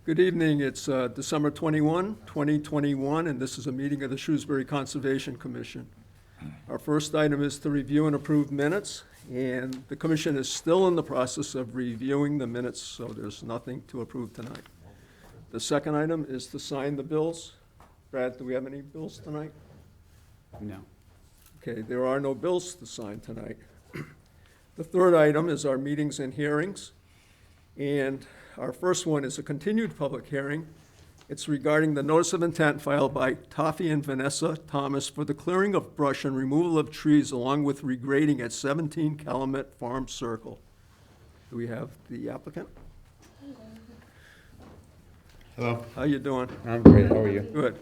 Good evening. It's December 21, 2021, and this is a meeting of the Shrewsbury Conservation Commission. Our first item is to review and approve minutes, and the commission is still in the process of reviewing the minutes, so there's nothing to approve tonight. The second item is to sign the bills. Brad, do we have any bills tonight? No. Okay, there are no bills to sign tonight. The third item is our meetings and hearings, and our first one is a continued public hearing. It's regarding the notice of intent filed by Toffee and Vanessa Thomas for the clearing of brush and removal of trees along with regrading at 17 Kelemet Farm Circle. Do we have the applicant? Hello. How you doing? I'm great. How are you? Good.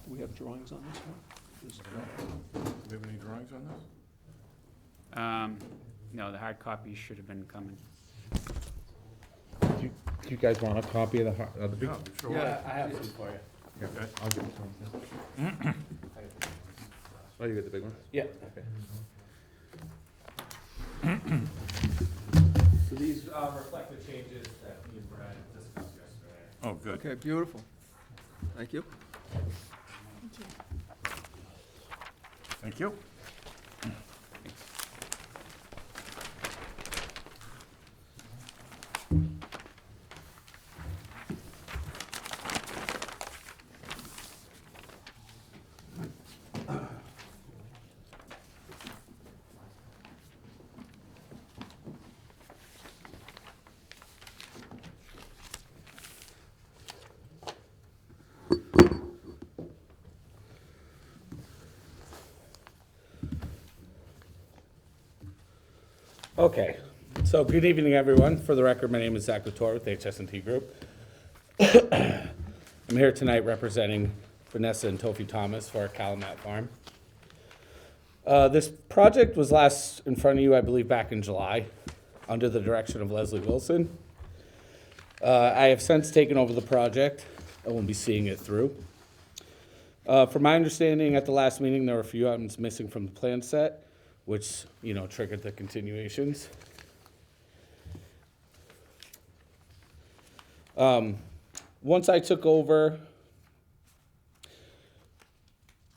Do we have drawings on this one? Do we have any drawings on this? No, the hard copy should have been coming. Do you guys want a copy of the big? Yeah, sure. Yeah. I have some for you. Okay. I'll give it to him. Oh, you got the big one? Yeah. Okay. So these reflect the changes that we and Brad discussed yesterday. Oh, good. Okay, beautiful. Thank you. Thank you. Okay, so good evening, everyone. For the record, my name is Zach Couture with the HS&T Group. I'm here tonight representing Vanessa and Toffee Thomas for our Kelemet farm. This project was last in front of you, I believe, back in July, under the direction of Leslie Wilson. I have since taken over the project and will be seeing it through. From my understanding, at the last meeting, there were a few items missing from the plan set, which, triggered the continuations. Once I took over,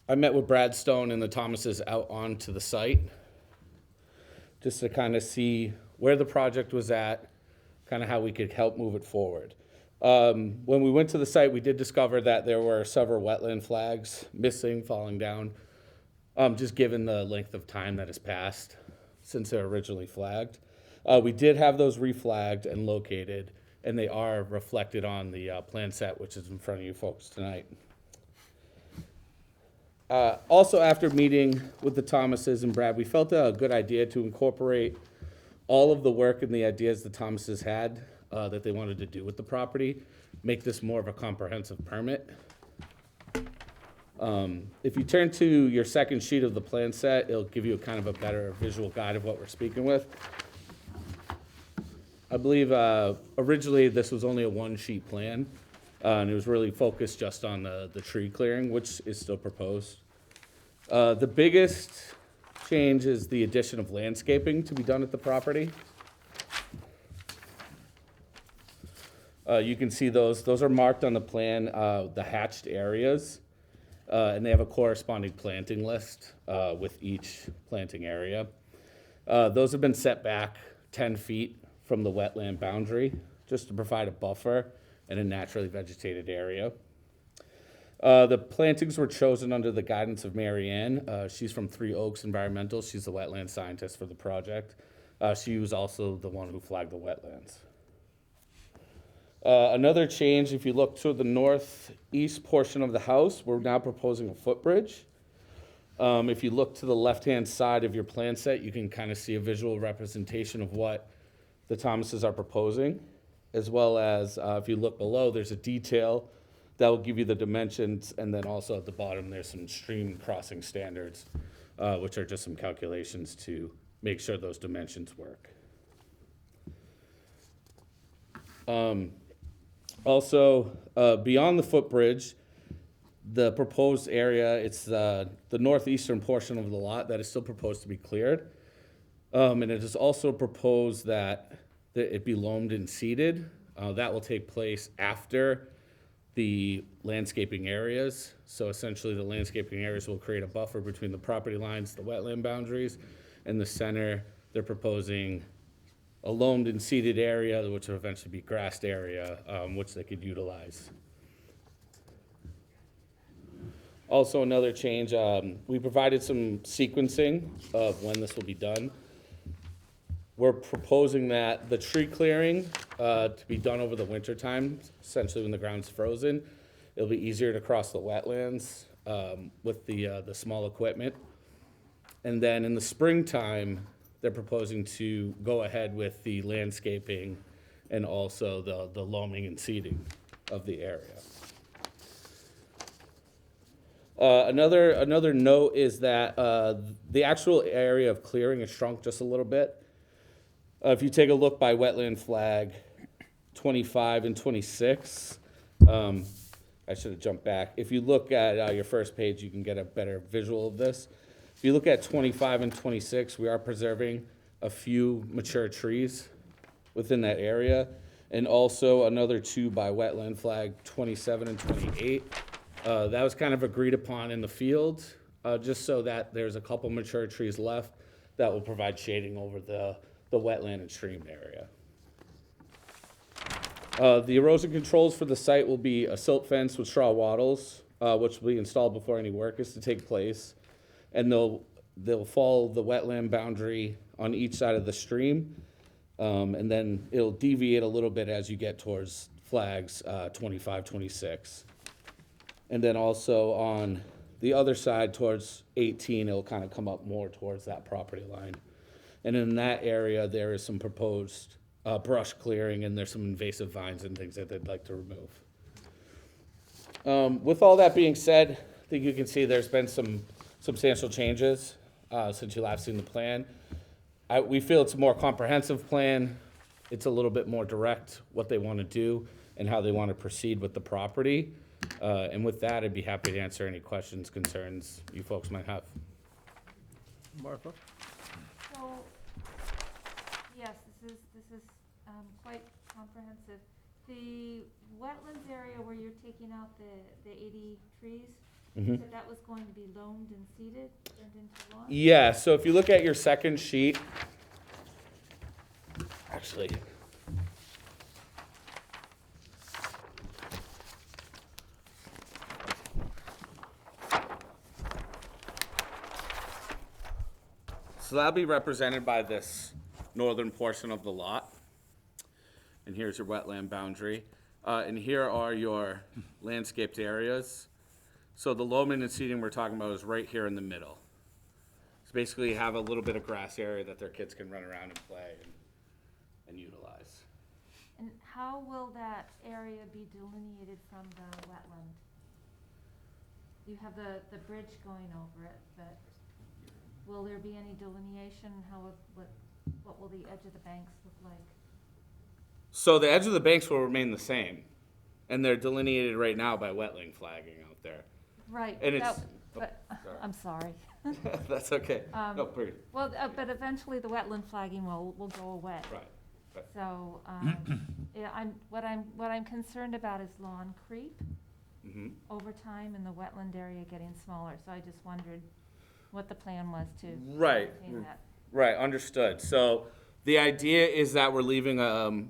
I met with Brad Stone and the Thomases out onto the site just to kind of see where the project was at, kind of how we could help move it forward. When we went to the site, we did discover that there were several wetland flags missing, falling down. Just given the length of time that has passed since they were originally flagged. We did have those reflagged and located, and they are reflected on the plan set, which is in front of you folks tonight. Also, after meeting with the Thomases and Brad, we felt a good idea to incorporate all of the work and the ideas the Thomases had that they wanted to do with the property, make this more of a comprehensive permit. If you turn to your second sheet of the plan set, it'll give you a kind of a better visual guide of what we're speaking with. I believe originally this was only a one-sheet plan, and it was really focused just on the tree clearing, which is still proposed. The biggest change is the addition of landscaping to be done at the property. You can see those are marked on the plan, the hatched areas. And they have a corresponding planting list with each planting area. Those have been set back 10 feet from the wetland boundary, just to provide a buffer in a naturally vegetated area. The plantings were chosen under the guidance of Mary Ann. She's from Three Oaks Environmental. She's the wetland scientist for the project. She was also the one who flagged the wetlands. Another change, if you look to the northeast portion of the house, we're now proposing a footbridge. If you look to the left-hand side of your plan set, you can kind of see a visual representation of what the Thomases are proposing, as well as if you look below, there's a detail that will give you the dimensions, and then also at the bottom, there's some stream crossing standards, which are just some calculations to make sure those dimensions work. Also, Beyond the footbridge, the proposed area, it's the northeastern portion of the lot that is still proposed to be cleared. And it is also proposed that it be loamed and seeded. That will take place after the landscaping areas. So essentially, the landscaping areas will create a buffer between the property lines, the wetland boundaries. In the center, they're proposing a loamed and seeded area, which will eventually be grassed area, which they could utilize. Also, another change, we provided some sequencing of when this will be done. We're proposing that the tree clearing to be done over the winter time, essentially when the ground's frozen. It'll be easier to cross the wetlands with the small equipment. And then in the springtime, they're proposing to go ahead with the landscaping and also the loaming and seeding of the area. Another note is that the actual area of clearing has shrunk just a little bit. If you take a look by wetland flag 25 and 26, I should have jumped back. If you look at your first page, you can get a better visual of this. If you look at 25 and 26, we are preserving a few mature trees within that area, and also another two by wetland flag 27 and 28. That was kind of agreed upon in the field, just so that there's a couple mature trees left that will provide shading over the wetland and stream area. The erosion controls for the site will be a silt fence with straw wattles, which will be installed before any work is to take place. And they'll follow the wetland boundary on each side of the stream. And then it'll deviate a little bit as you get towards flags 25, 26. And then also on the other side towards 18, it'll kind of come up more towards that property line. And in that area, there is some proposed brush clearing, and there's some invasive vines and things that they'd like to remove. With all that being said, I think you can see there's been some substantial changes since you last seen the plan. We feel it's a more comprehensive plan. It's a little bit more direct what they want to do and how they want to proceed with the property. And with that, I'd be happy to answer any questions, concerns you folks might have. Martha? So, yes, this is quite comprehensive. The wetlands area where you're taking out the 80 trees, Mhm. so that was going to be loamed and seeded, turned into lawn? Yeah, so if you look at your second sheet, actually, so that'll be represented by this northern portion of the lot. And here's your wetland boundary. And here are your landscaped areas. So the loaming and seeding we're talking about is right here in the middle. So basically you have a little bit of grass area that their kids can run around and play and utilize. And how will that area be delineated from the wetland? You have the bridge going over it, but will there be any delineation? What will the edge of the banks look like? So the edge of the banks will remain the same. And they're delineated right now by wetland flagging out there. Right. And it's- But, sorry. I'm sorry. That's okay. No, please. Well, but eventually the wetland flagging will go away. Right. So, yeah, what I'm concerned about is lawn creep Mm-hmm. over time and the wetland area getting smaller. So I just wondered what the plan was to Right. maintain that. Right, understood. So the idea is that we're leaving,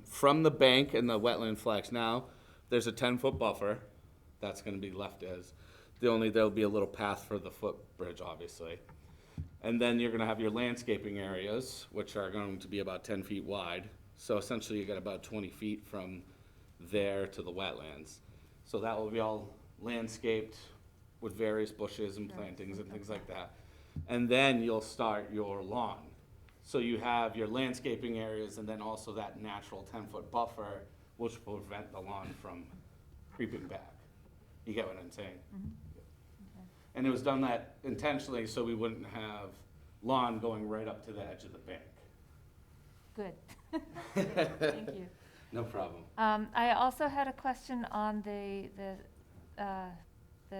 from the bank and the wetland flags now, there's a 10-foot buffer that's gonna be left as. There'll be a little path for the footbridge, obviously. And then you're gonna have your landscaping areas, which are going to be about 10 feet wide. So essentially you got about 20 feet from there to the wetlands. So that will be all landscaped with various bushes and plantings and things like that. And then you'll start your lawn. So you have your landscaping areas and then also that natural 10-foot buffer, which will prevent the lawn from creeping back. You get what I'm saying? Okay. And it was done that intentionally so we wouldn't have lawn going right up to the edge of the bank. Good. Thank you. No problem. I also had a question on the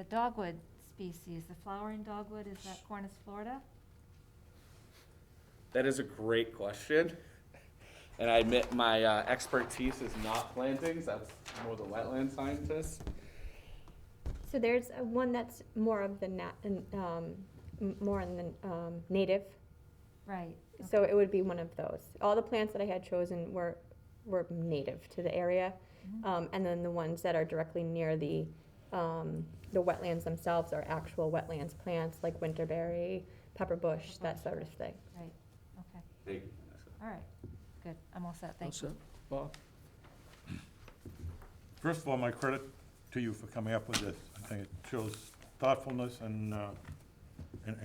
dogwood species, the flowering dogwood, is that Cornus Florida? That is a great question. And I admit my expertise is not plantings, that's more the wetland scientist. So there's one that's more of the more in the native. Right. So it would be one of those. All the plants that I had chosen were native to the area, and then the ones that are directly near the wetlands themselves are actual wetlands plants like winterberry, pepperbush, that sort of thing. Right, okay, Thank you, Vanessa. all right, good, I'm all set, All thank you. set? Bob? First of all, my credit to you for coming up with this. I think it shows thoughtfulness and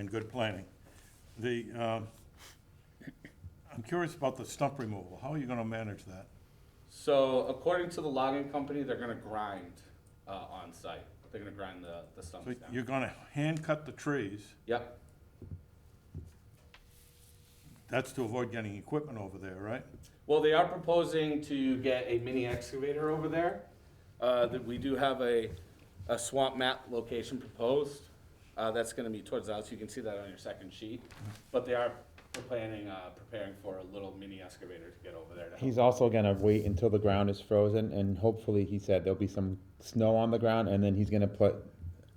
good planning. I'm curious about the stump removal. How are you gonna manage that? So according to the logging company, they're gonna grind on site. They're gonna grind the stumps So down. you're gonna hand cut the trees. Yep, That's to avoid getting equipment over there, right? well, they are proposing to get a mini excavator over there. That we do have a swamp map location proposed. That's gonna be towards the house, you can see that on your second sheet. But they are preparing for a little mini excavator to get over there to help. He's also gonna wait until the ground is frozen, and hopefully, he said there'll be some snow on the ground, and then he's gonna put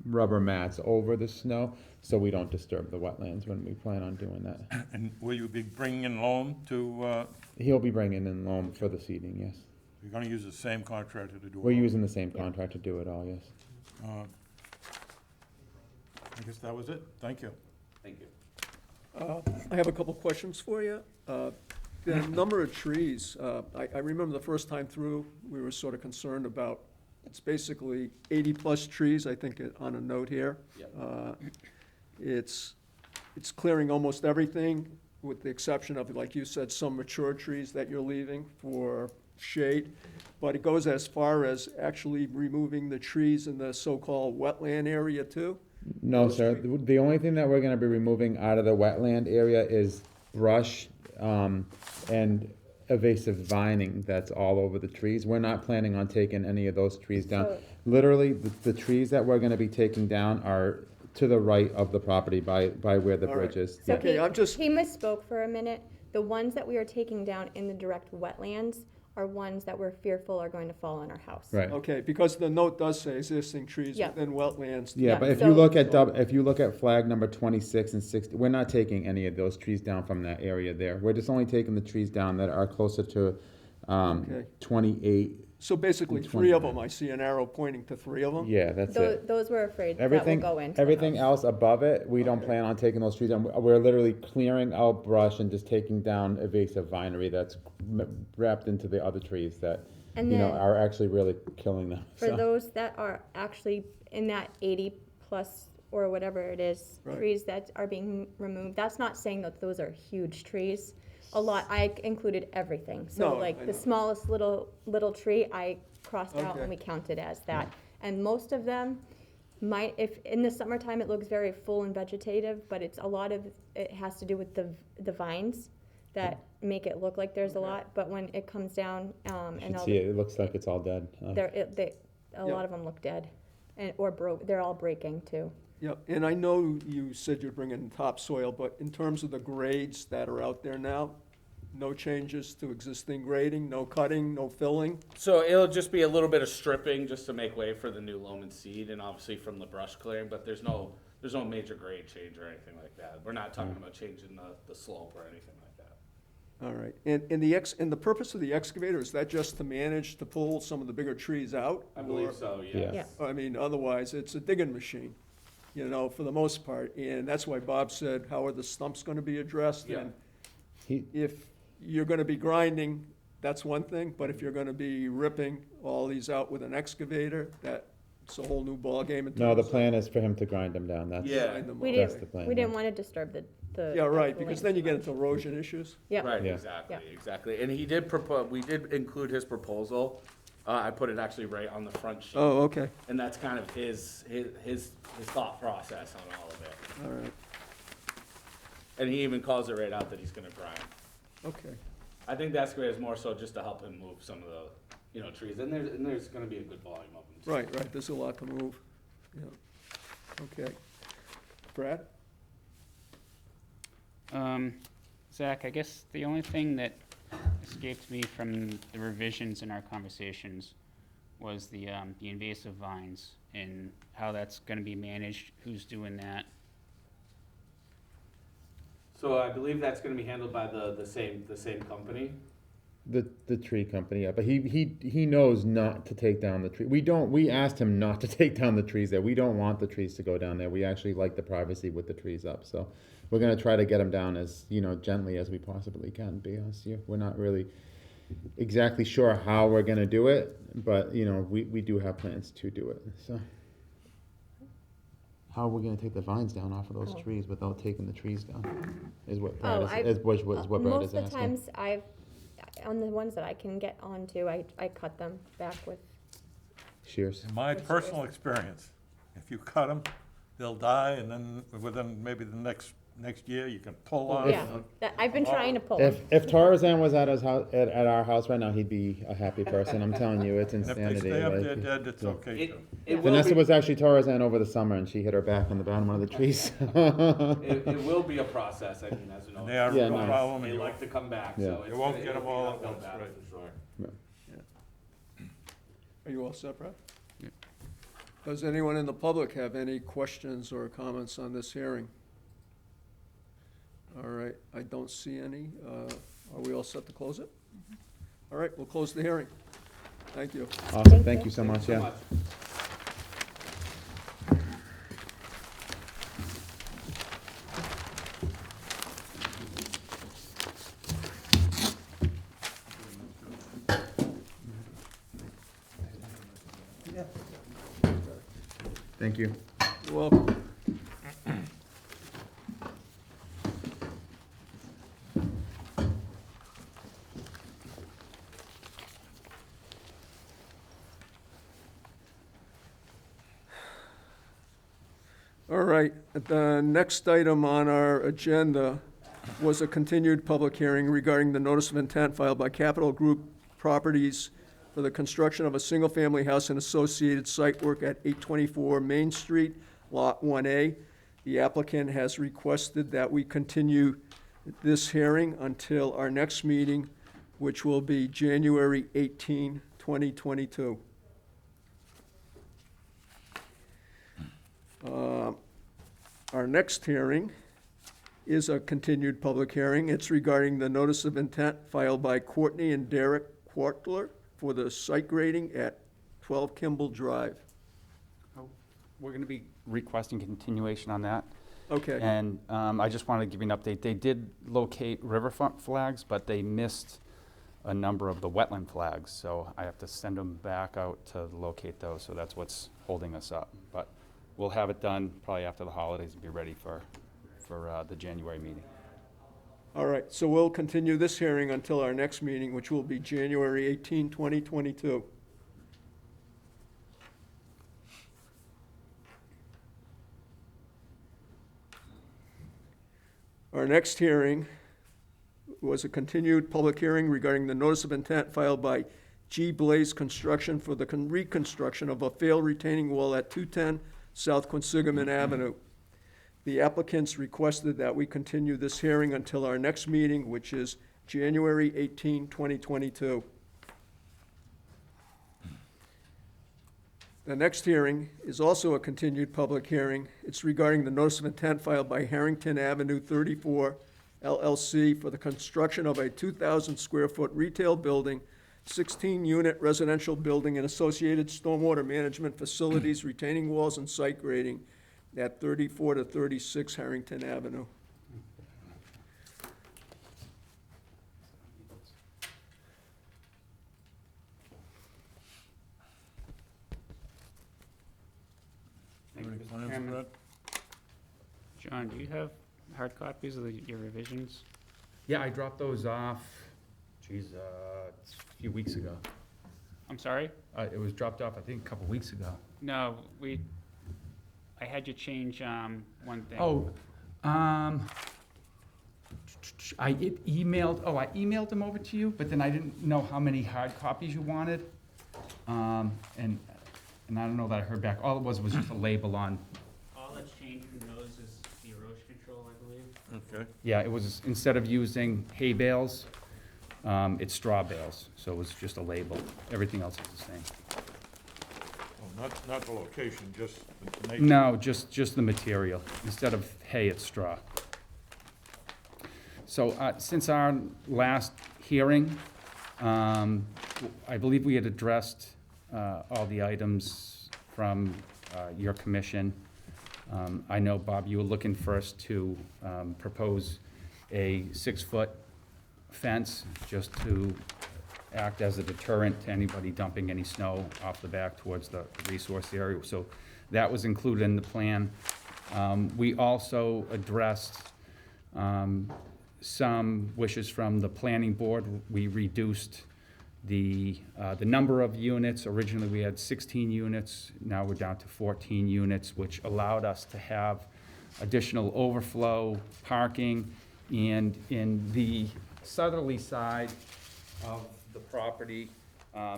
rubber mats over the snow, so we don't disturb the wetlands when we plan on doing that. And will you be bringing in loam to, He'll be bringing in loam for the seeding, yes. you're gonna use the same contractor to do it? We're using the same contract to do it all, yes. I guess that was it. Thank you. Thank you. I have a couple questions for you. The number of trees, I remember the first time through, we were sort of concerned about, it's basically 80-plus trees, I think, on a note here. Yep. It's clearing almost everything, with the exception of, like you said, some mature trees that you're leaving for shade. But it goes as far as actually removing the trees in the so-called wetland area too? No, sir, the only thing that we're gonna be removing out of the wetland area is brush, and invasive vining that's all over the trees. We're not planning on taking any of those trees down. So- Literally, the trees that we're gonna be taking down are to the right of the property by where the All right. bridge is. So Yeah. Okay, I'm just- he misspoke for a minute. The ones that we are taking down in the direct wetlands are ones that we're fearful are going to fall on our house. Right. Okay, because the note does say existing trees Yeah. within wetlands. Yeah, Yeah, but if so- you look at if you look at flag number 26 and 60, we're not taking any of those trees down from that area there. We're just only taking the trees down that are closer to Okay. 28. So basically, Which 3 of one? them, I see an arrow pointing to 3 of them? Yeah, that's it. Those we're afraid that will Everything, go into the everything house. else above it, we don't Okay. plan on taking those trees down. We're literally clearing out brush and just taking down invasive vinery that's wrapped into the other trees that, And you know, then- are actually really killing them. For so. those that are actually in that 80 plus or whatever it is, Right. trees that are being removed, that's not saying that those are huge trees. A lot, I included everything. So No, I like know. the smallest little tree, I crossed out Okay. and we counted as that. And most of them might, if in the summertime it looks very full and vegetative, but it's a lot of, it has to do with the vines that make it look like there's a Okay. lot. But when it comes down, You and should all see it, it looks like it's all dead. a lot of them look dead, or broke. They're all breaking too. Yeah, and I know you said you're bringing topsoil, but in terms of the grades that are out there now, no changes to existing grading, no cutting, no filling? So it'll just be a little bit of stripping just to make way for the new loam and seed and obviously from the brush clearing, but there's no major grade change or anything like that. We're not talking about changing the slope or anything like that. All right, and the purpose of the excavator, is that just to manage, to pull some of the bigger trees out? I believe Or- so, Yeah. yes. I mean, otherwise, it's a digging machine, you know, for the most part. And that's why Bob said, how are the stumps gonna be addressed? Yeah. And He, if you're gonna be grinding, that's one thing, but if you're gonna be ripping all these out with an excavator, that's a whole new ballgame in terms of. no, the plan is for him to grind them down. That's Yeah. grind them We up. didn't, That's the plan, we didn't yeah. want to disturb the. Yeah, right, actual because length then you too get much. into erosion issues. Yep. Right, Yeah. exactly, Yeah. exactly. And he did propose, we did include his proposal. I put it actually right on the front sheet. Oh, okay, And that's kind of his thought process on all of it. all right, And he even calls it right out that he's gonna grind. okay. I think the excavator is more so just to help him move some of you know, trees, and there's gonna be a good volume of them. too. Right, there's a lot to move, yeah. Okay. Brad? Zach, I guess the only thing that escaped me from the revisions in our conversations was the invasive vines and how that's gonna be managed, who's doing that. So I believe that's gonna be handled by the same company. The tree company, yeah, but he knows not to take down the tree. We asked him not to take down the trees there. We don't want the trees to go down there. We actually like the privacy with the trees up, so we're gonna try to get them down as, you know, gently as we possibly can, be honest with you. We're not really exactly sure how we're gonna do it, but, you know, we do have plans to do it, so. How are we gonna take the vines down off of those Oh. trees without taking the trees down, is what Oh, Brad is, what Brad is asking. Most of the times on the ones that I can get onto, I cut them back with, Shears. In my Which personal is- experience, if you cut them, they'll die, and then within maybe the next year, you can pull on yeah, them. I've been trying to pull them. If Tarzan was at his house, at our house right now, he'd be a happy person. I'm telling you, it's And if they insanity. stay up like, there dead, it's yeah. okay too. It will Vanessa be, was actually Tarzan over the summer, and she hit her back on the bottom of one of the trees. it will be a process, I mean, as you know. And they are Yeah, no no. problem, They and you like to come back, Yeah. so. You won't it'll get 'em be all an at uphill once, battle right. for sure. Are you all set, Brad? Yeah. Does anyone in the public have any questions or comments on this hearing? All right, I don't see any. Are we all set to close it? All right, we'll close the hearing. Thank you. Awesome, thank you so much, Thank you yeah. so much. Thank you. You're welcome. All right, the next item on our agenda was a continued public hearing regarding the notice of intent filed by Capital Group Properties for the construction of a single-family house and associated site work at 824 Main Street, Lot 1A. The applicant has requested that we continue this hearing until our next meeting, which will be January 18, 2022. Our next hearing is a continued public hearing. It's regarding the notice of intent filed by Courtney and Derek Quartler for the site grading at 12 Kimball Drive. We're going to be requesting continuation on that. Okay, And I just wanted to give you an update. They did locate riverfront flags, but they missed a number of the wetland flags. So I have to send them back out to locate those. So that's what's holding us up. But we'll have it done probably after the holidays and be ready for the January meeting. all right, so we'll continue this hearing until our next meeting, which will be January 18, 2022. Our next hearing was a continued public hearing regarding the notice of intent filed by G. Blaze Construction for the reconstruction of a failed retaining wall at 210 South Quinsigamon Avenue. The applicants requested that we continue this hearing until our next meeting, which is January 18, 2022. The next hearing is also a continued public hearing. It's regarding the notice of intent filed by Harrington Avenue 34 LLC for the construction of a 2,000-square-foot retail building, 16-unit residential building, and associated stormwater management facilities, retaining walls, and site grading at 34 to 36 Harrington Avenue. Thank you, Any Mr. plans, Chairman. Brad? John, do you have hard copies of your revisions? Yeah, I dropped those off, a few weeks ago. I'm sorry? It was dropped off, I think, a couple weeks ago. No, I had you change, one thing. Oh, I emailed them over to you, but then I didn't know how many hard copies you wanted. And I don't know that I heard back. All it was just a label on, All that's changed from those is the erosion control, I believe. Okay. yeah, it was, instead of using hay bales, it's straw bales. So it was just a label. Everything else is the same. Well, not the location, just the nature. No, just the material. Instead of hay, it's straw. So, since our last hearing, I believe we had addressed, all the items from, your commission. I know, Bob, you were looking for us to, propose a 6-foot fence just to act as a deterrent to anybody dumping any snow off the back towards the resource area. So that was included in the plan. We also addressed some wishes from the planning board. We reduced the number of units. Originally, we had 16 units. Now we're down to 14 units, which allowed us to have additional overflow parking. And in the southerly side of the property,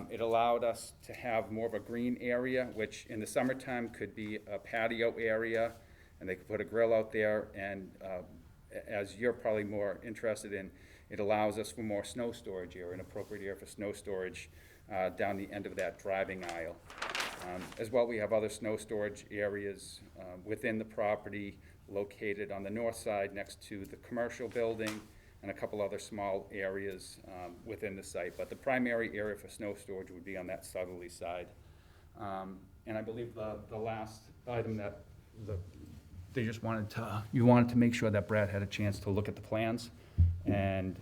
it allowed us to have more of a green area, which in the summertime could be a patio area, and they could put a grill out there. And as you're probably more interested in, it allows us for more snow storage area, an appropriate area for snow storage down the end of that driving aisle. As well, we have other snow storage areas within the property located on the north side next to the commercial building, and a couple other small areas within the site. But the primary area for snow storage would be on that southerly side. And I believe the last item that they just wanted to, you wanted to make sure that Brad had a chance to look at the plans. And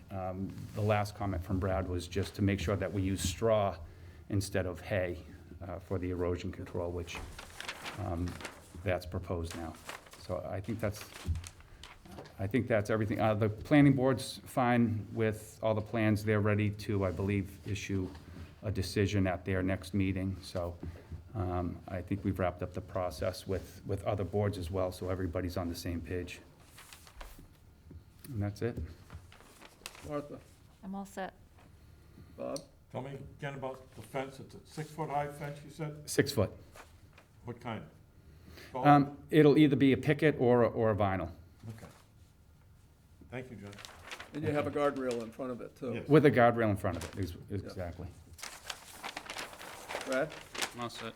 the last comment from Brad was just to make sure that we use straw instead of hay for the erosion control, which that's proposed now. So I think that's everything. The planning board's fine with all the plans. They're ready to, I believe, issue a decision at their next meeting. So I think we've wrapped up the process with other boards as well, so everybody's on the same page. And that's it. Martha, I'm all set. Bob? Tell me again about the fence. It's a 6-foot-high fence, you said? 6 foot. What kind? Foam? It'll either be a picket or a vinyl, Okay. Thank you, John. And you have a guardrail in front of it, too. Yes. with a guardrail in front of it, exactly. Brad, I'm all set.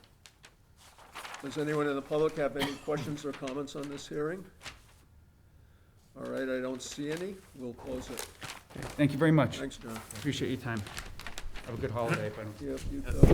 does anyone in the public have any questions or comments on this hearing? All right, I don't see any. We'll close it. Okay, thank you very much. Thanks, John. Appreciate your time. Have a good holiday if I don't. Yep, you too. No.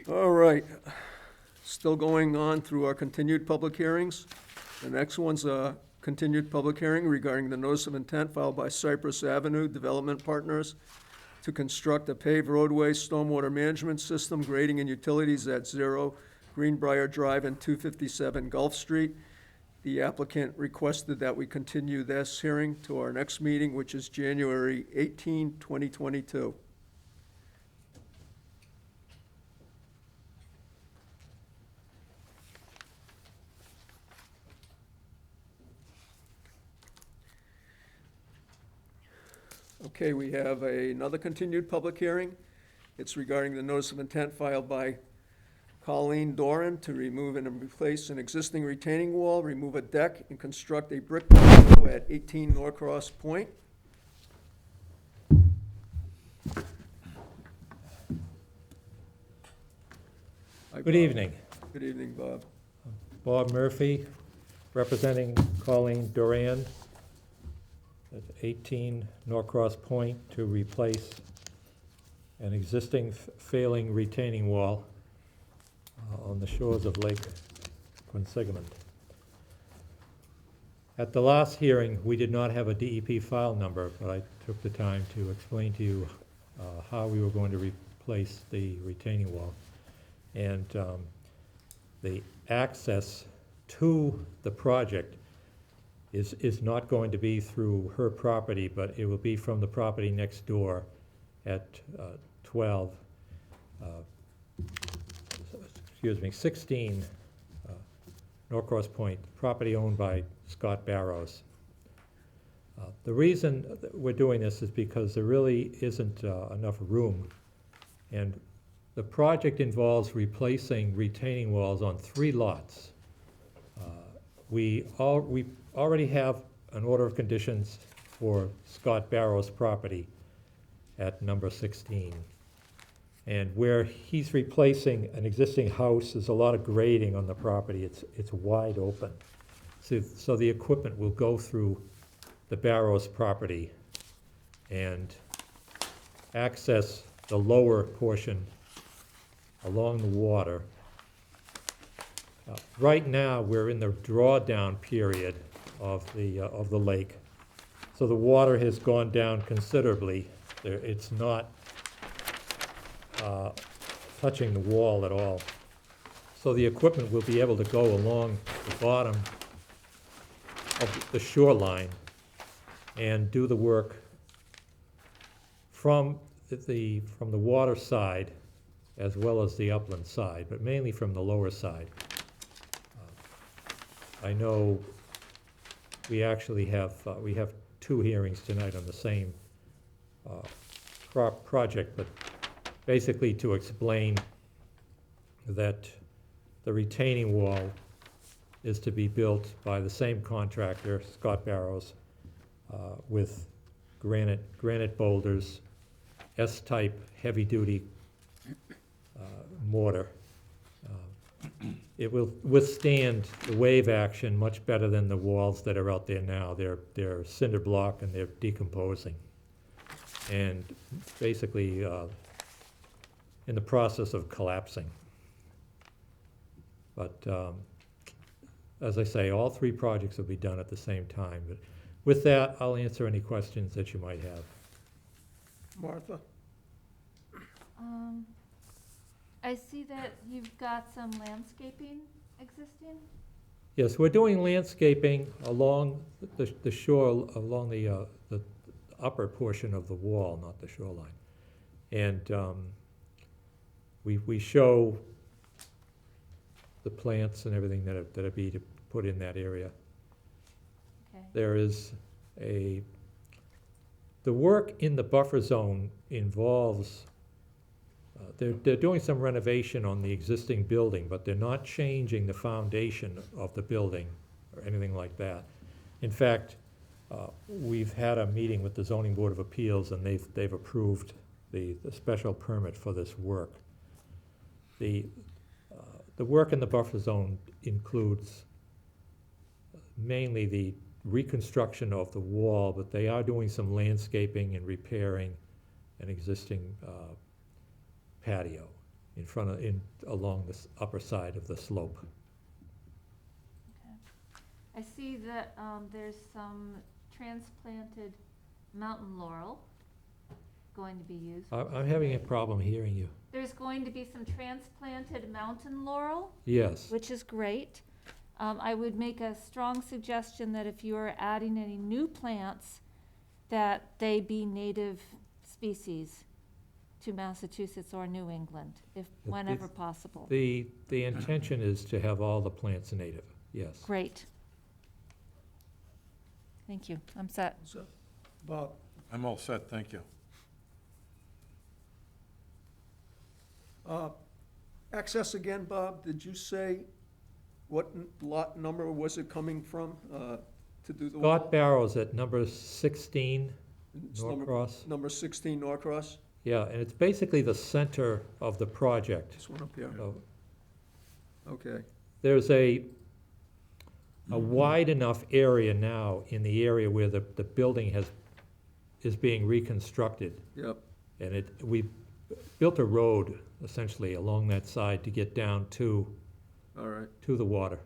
All right, still going on through our continued public hearings. The next one's a continued public hearing regarding the notice of intent filed by Cyprus Avenue Development Partners to construct a paved roadway stormwater management system, grading and utilities at 0 Greenbriar Drive and 257 Gulf Street. The applicant requested that we continue this hearing to our next meeting, which is January 18, 2022. Okay, we have another continued public hearing. It's regarding the notice of intent filed by Colleen Doran to remove and replace an existing retaining wall, remove a deck, and construct a brick patio at 18 Norcross Point. Hi, Good Bob. evening. Good evening, Bob. Bob Murphy, representing Colleen Duran at 18 Norcross Point to replace an existing failing retaining wall on the shores of Lake Quinsigamond. At the last hearing, we did not have a DEP file number, but I took the time to explain to you how we were going to replace the retaining wall. And the access to the project is not going to be through her property, but it will be from the property next door at 16 Norcross Point, property owned by Scott Barrows. The reason that we're doing this is because there really isn't enough room, and the project involves replacing retaining walls on 3 lots. We already have an order of conditions for Scott Barrows' property at number 16. And where he's replacing an existing house, there's a lot of grading on the property. It's wide open. So the equipment will go through the Barrows property and access the lower portion along the water. Right now, we're in the drawdown period of the lake. So the water has gone down considerably. It's not touching the wall at all. So the equipment will be able to go along the bottom of the shoreline and do the work from the water side as well as the upland side, but mainly from the lower side. I know we actually have 2 hearings tonight on the same project, but basically to explain that the retaining wall is to be built by the same contractor, Scott Barrows, with granite boulders, S-type heavy-duty mortar. It will withstand the wave action much better than the walls that are out there now. They're cinder block and they're decomposing. And basically in the process of collapsing. But as I say, all 3 projects will be done at the same time. But with that, I'll answer any questions that you might have. Martha? I see that you've got some landscaping existing. Yes, we're doing landscaping along the shore, along the upper portion of the wall, not the shoreline. And we show the plants and everything that are being put in that area. Okay. There is the work in the buffer zone involves, they're doing some renovation on the existing building, but they're not changing the foundation of the building or anything like that. In fact, we've had a meeting with the Zoning Board of Appeals, and they've approved the special permit for this work. The work in the buffer zone includes mainly the reconstruction of the wall, but they are doing some landscaping and repairing an existing patio along the upper side of the slope. Okay. I see that there's some transplanted mountain laurel going to be used. I'm having a problem hearing you. There's going to be some transplanted mountain laurel, Yes. which is great. I would make a strong suggestion that if you are adding any new plants, that they be native species to Massachusetts or New England, whenever possible. The intention is to have all the plants native, yes. Great. Thank you. I'm set. So, Bob? I'm all set, thank you. Access again, Bob, did you say what lot number was it coming from to do the wall? Scott Barrows at number 16 It's number- Norcross. Number 16 Norcross? Yeah, and it's basically the center of the project. This one up here. So Okay. there's a wide enough area now in the area where the building is being reconstructed. Yep. And we built a road essentially along that side to get down to All right. the water.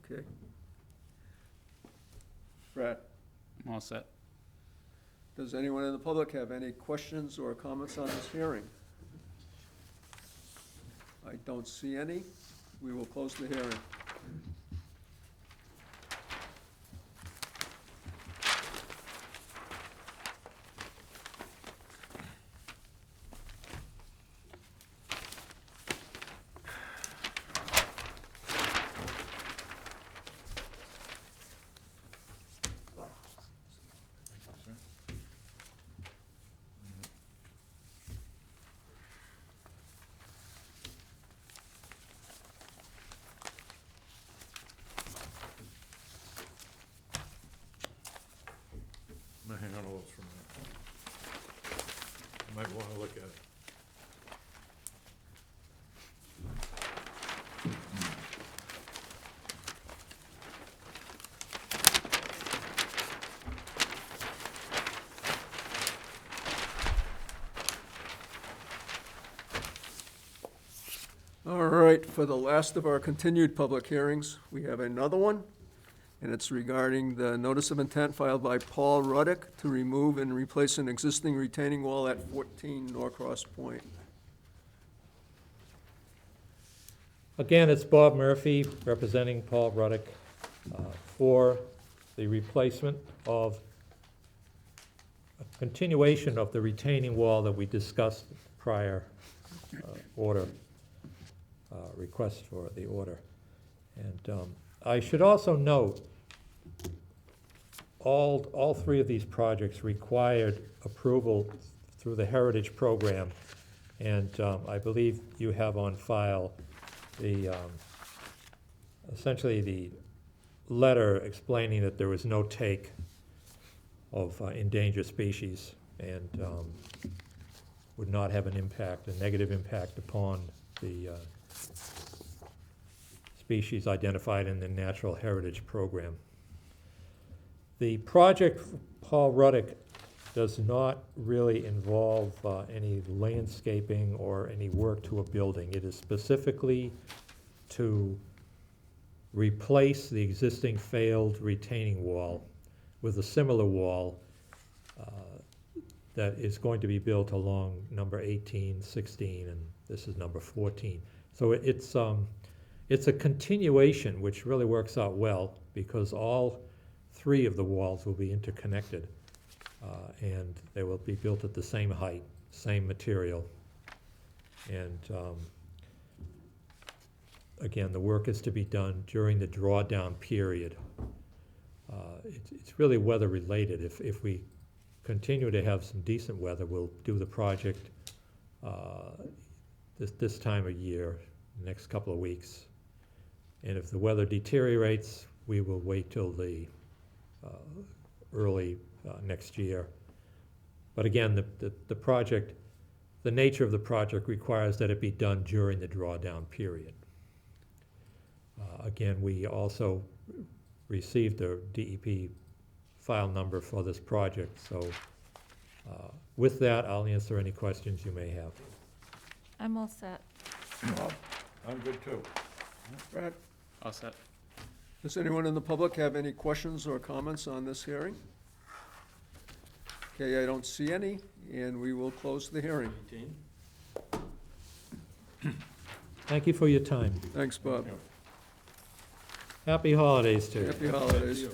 Okay. Brad, I'm all set. does anyone in the public have any questions or comments on this hearing? I don't see any. We will close the hearing. I'm gonna hang on to those for a minute. You might wanna look at it. All right, for the last of our continued public hearings, we have another one, and it's regarding the notice of intent filed by Paul Ruddick to remove and replace an existing retaining wall at 14 Norcross Point. Again, it's Bob Murphy representing Paul Ruddick for the replacement of a continuation of the retaining wall that we discussed prior order, request for the order. And I should also note, all three of these projects required approval through the Heritage Program. And I believe you have on file the, essentially the letter explaining that there was no take of endangered species and would not have an impact, a negative impact upon the species identified in the Natural Heritage Program. The project, Paul Ruddick, does not really involve any landscaping or any work to a building. It is specifically to replace the existing failed retaining wall with a similar wall that is going to be built along number 18, 16, and this is number 14. So it's a continuation, which really works out well because all three of the walls will be interconnected, and they will be built at the same height, same material. And again, the work is to be done during the drawdown period. It's really weather related. If we continue to have some decent weather, we'll do the project this time of year, next couple of weeks. And if the weather deteriorates, we will wait till the early next year. But again, the project, the nature of the project requires that it be done during the drawdown period. Again, we also received a DEP file number for this project, so with that, I'll answer any questions you may have. I'm all set. Bob, I'm good too. Brad, All set. does anyone in the public have any questions or comments on this hearing? Okay, I don't see any, and we will close the hearing. Thank you for your time. Thanks, Bob. Happy holidays to you. Happy holidays.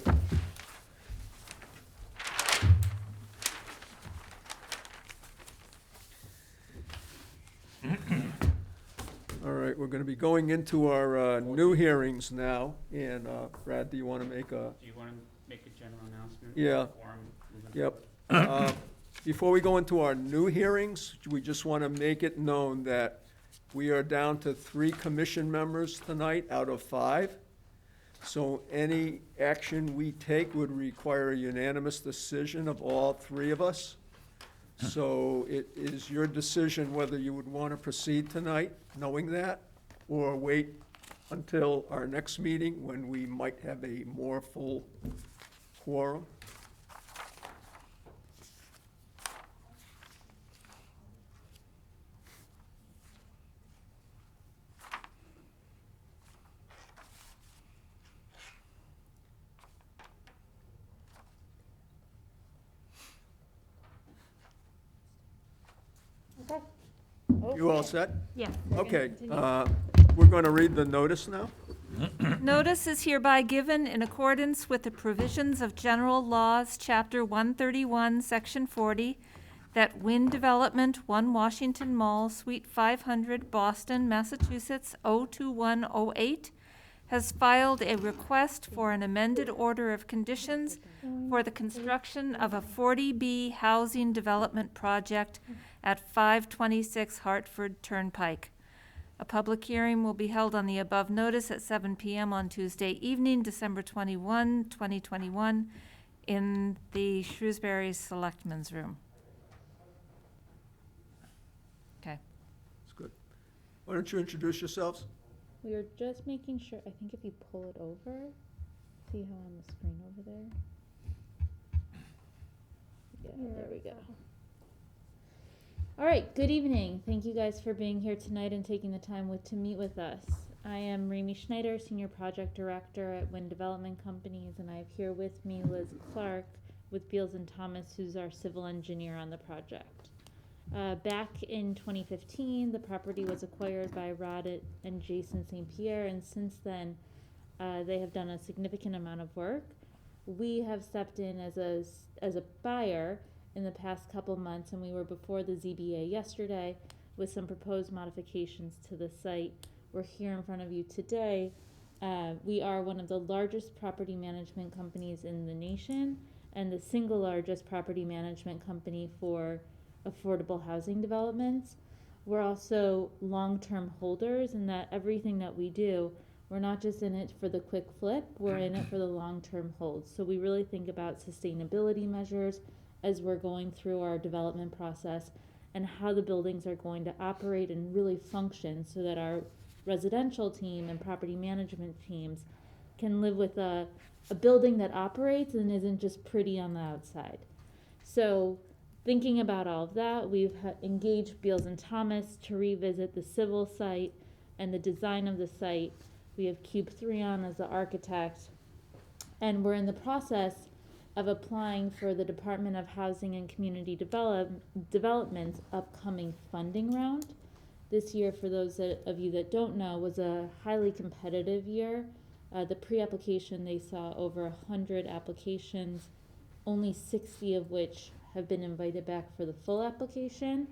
All right, we're gonna be going into our new hearings now, and Brad, do you wanna make a? Do you want to make a general announcement? Yeah. Forum moving Yep. Before we go into our new hearings, we just want to make it known that we are down to 3 commission members tonight out of 5. So any action we take would require a unanimous decision of all 3 of us. So it is your decision whether you would want to proceed tonight, knowing that, or wait until our next meeting when we might have a more full quorum. Okay. You all set? Yeah. Okay, we're going to read the notice now. Notice is hereby given in accordance with the provisions of General Laws, Chapter 131, Section 40, that Wind Development, 1 Washington Mall, Suite 500, Boston, Massachusetts, 02108, has filed a request for an amended order of conditions for the construction of a 40B housing development project at 526 Hartford Turnpike. A public hearing will be held on the above notice at 7 p.m. on Tuesday evening, December 21, 2021, in the Shrewsbury Selectmen's Room. Okay. That's good. Why don't you introduce yourselves? We were just making sure, I think if you pull it over, see how on the screen over there? Yeah, there we go. All right, good evening. Thank you guys for being here tonight and taking the time to meet with us. I am Ramey Schneider, Senior Project Director at Wind Development Companies, and I have here with me Liz Clark with Beals and Thomas, who's our civil engineer on the project. Back in 2015, the property was acquired by Ruddick and Jason St. Pierre, and since then, they have done a significant amount of work. We have stepped in as a buyer in the past couple months, and we were before the ZBA yesterday with some proposed modifications to the site. We're here in front of you today. We are one of the largest property management companies in the nation and the single largest property management company for affordable housing developments. We're also long-term holders in that everything that we do, we're not just in it for the quick flip, we're in it for the long-term hold. So we really think about sustainability measures as we're going through our development process and how the buildings are going to operate and really function so that our residential team and property management teams can live with a building that operates and isn't just pretty on the outside. So thinking about all of that, we've engaged Beals and Thomas to revisit the civil site and the design of the site. We have Cube 3 on as the architect, and we're in the process of applying for the Department of Housing and Community Development's upcoming funding round. This year, for those of you that don't know, was a highly competitive year. The pre-application, they saw over 100 applications, only 60 of which have been invited back for the full application.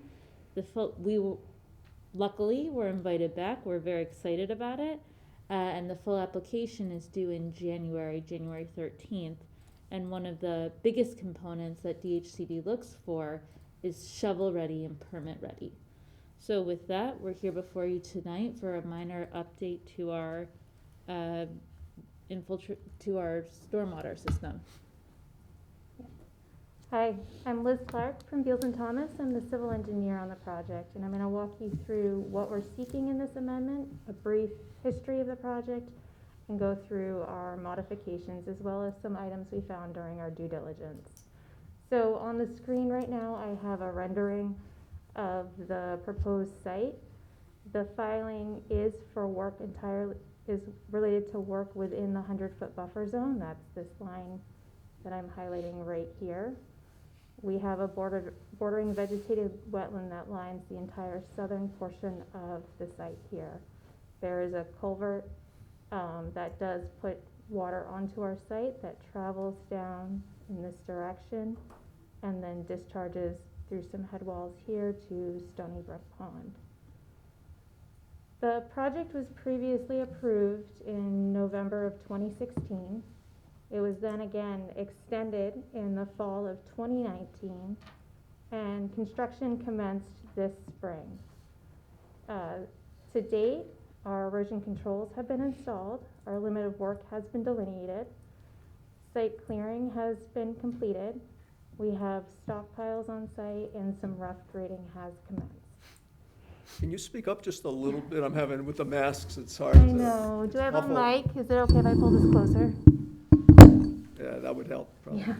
Luckily, we're invited back. We're very excited about it. And the full application is due in January 13th. And one of the biggest components that DHCD looks for is shovel-ready and permit-ready. So with that, we're here before you tonight for a minor update to our stormwater system. Hi, I'm Liz Clark from Beals and Thomas. I'm the civil engineer on the project, and I'm going to walk you through what we're seeking in this amendment, a brief history of the project, and go through our modifications as well as some items we found during our due diligence. So on the screen right now, I have a rendering of the proposed site. The filing is for work is related to work within the 100-foot buffer zone. That's this line that I'm highlighting right here. We have a bordering vegetated wetland that lines the entire southern portion of the site here. There is a culvert that does put water onto our site that travels down in this direction and then discharges through some head walls here to Stony Brook Pond. The project was previously approved in November of 2016. It was then again extended in the fall of 2019, and construction commenced this spring. To date, our erosion controls have been installed, our limit of work has been delineated, site clearing has been completed, we have stockpiles on site, and some rough grading has commenced. Can you speak up just a little bit? I'm having, with the masks, it's hard. I know. Do I have a mic? Is it okay if I pull this closer? Yeah, that would help, probably. Yeah,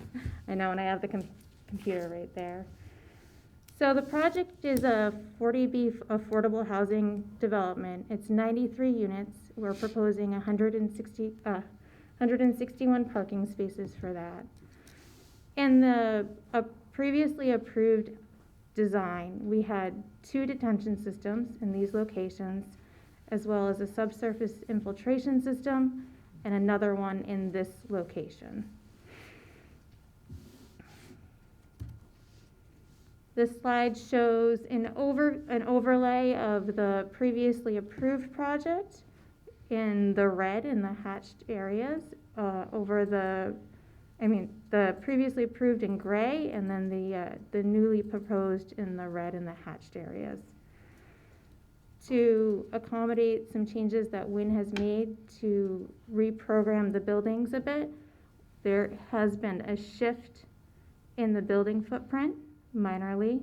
I know, and I have the computer right there. So the project is a 40B affordable housing development. It's 93 units. We're proposing 161 parking spaces for that. And the previously approved design, we had 2 detention systems in these locations, as well as a subsurface infiltration system and another one in this location. This slide shows an overlay of the previously approved project in the red in the hatched areas, the previously approved in gray, and then the newly proposed in the red in the hatched areas. To accommodate some changes that Wynn has made to reprogram the buildings a bit, there has been a shift in the building footprint, minorly.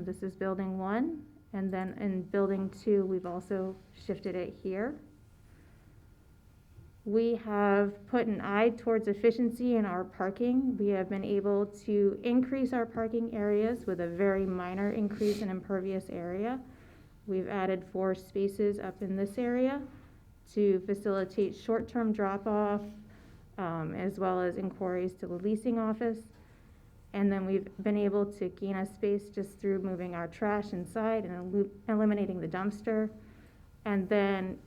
This is building 1, and then in building 2, we've also shifted it here. We have put an eye towards efficiency in our parking. We have been able to increase our parking areas with a very minor increase in impervious area. We've added 4 spaces up in this area to facilitate short-term drop-off, as well as inquiries to the leasing office. And then we've been able to gain a space just through moving our trash inside and eliminating the dumpster, and then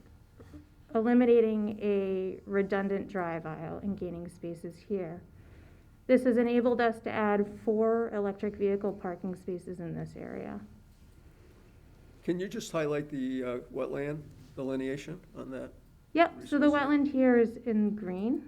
eliminating a redundant drive aisle and gaining spaces here. This has enabled us to add 4 electric vehicle parking spaces in this area. Can you just highlight the wetland delineation on that? Yep, so the wetland here is in green.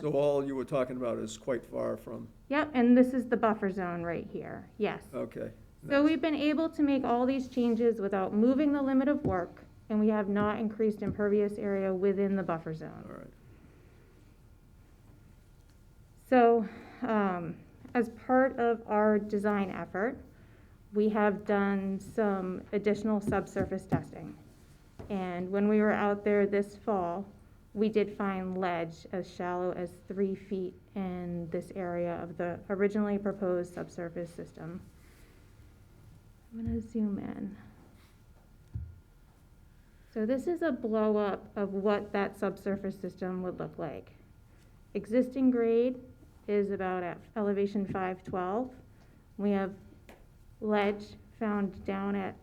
So all you were talking about is quite far from, Yep, and this is the buffer zone right here, yes. okay. So we've been able to make all these changes without moving the limit of work, and we have not increased impervious area within the buffer zone. All right. So, as part of our design effort, we have done some additional subsurface testing. And when we were out there this fall, we did find ledge as shallow as 3 feet in this area of the originally proposed subsurface system. I'm gonna zoom in. So this is a blow up of what that subsurface system would look like. Existing grade is about at elevation 512. We have ledge found down at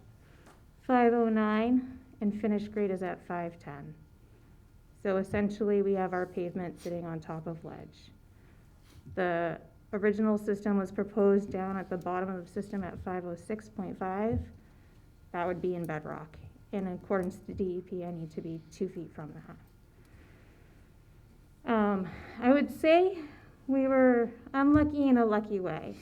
509, and finished grade is at 510. So essentially we have our pavement sitting on top of ledge. The original system was proposed down at the bottom of the system at 506.5. That would be in bedrock. In accordance to DEP, I need to be 2 feet from that. I would say we were unlucky in a lucky way,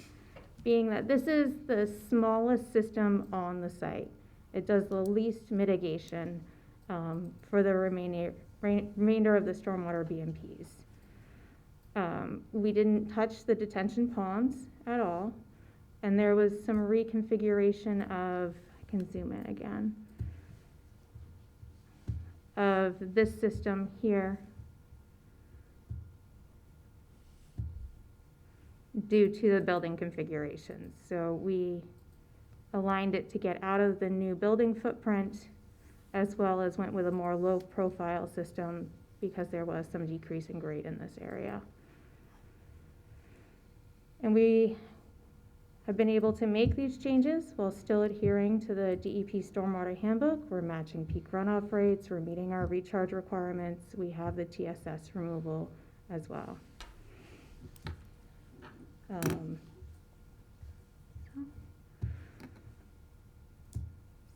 being that this is the smallest system on the site. It does the least mitigation for the remainder of the stormwater BMPs. We didn't touch the detention ponds at all, and there was some reconfiguration of, I can zoom in again, of this system here due to the building configurations. So we aligned it to get out of the new building footprint, as well as went with a more low profile system because there was some decrease in grade in this area. And we have been able to make these changes while still adhering to the DEP Stormwater Handbook. We're matching peak runoff rates, we're meeting our recharge requirements, we have the TSS removal as well.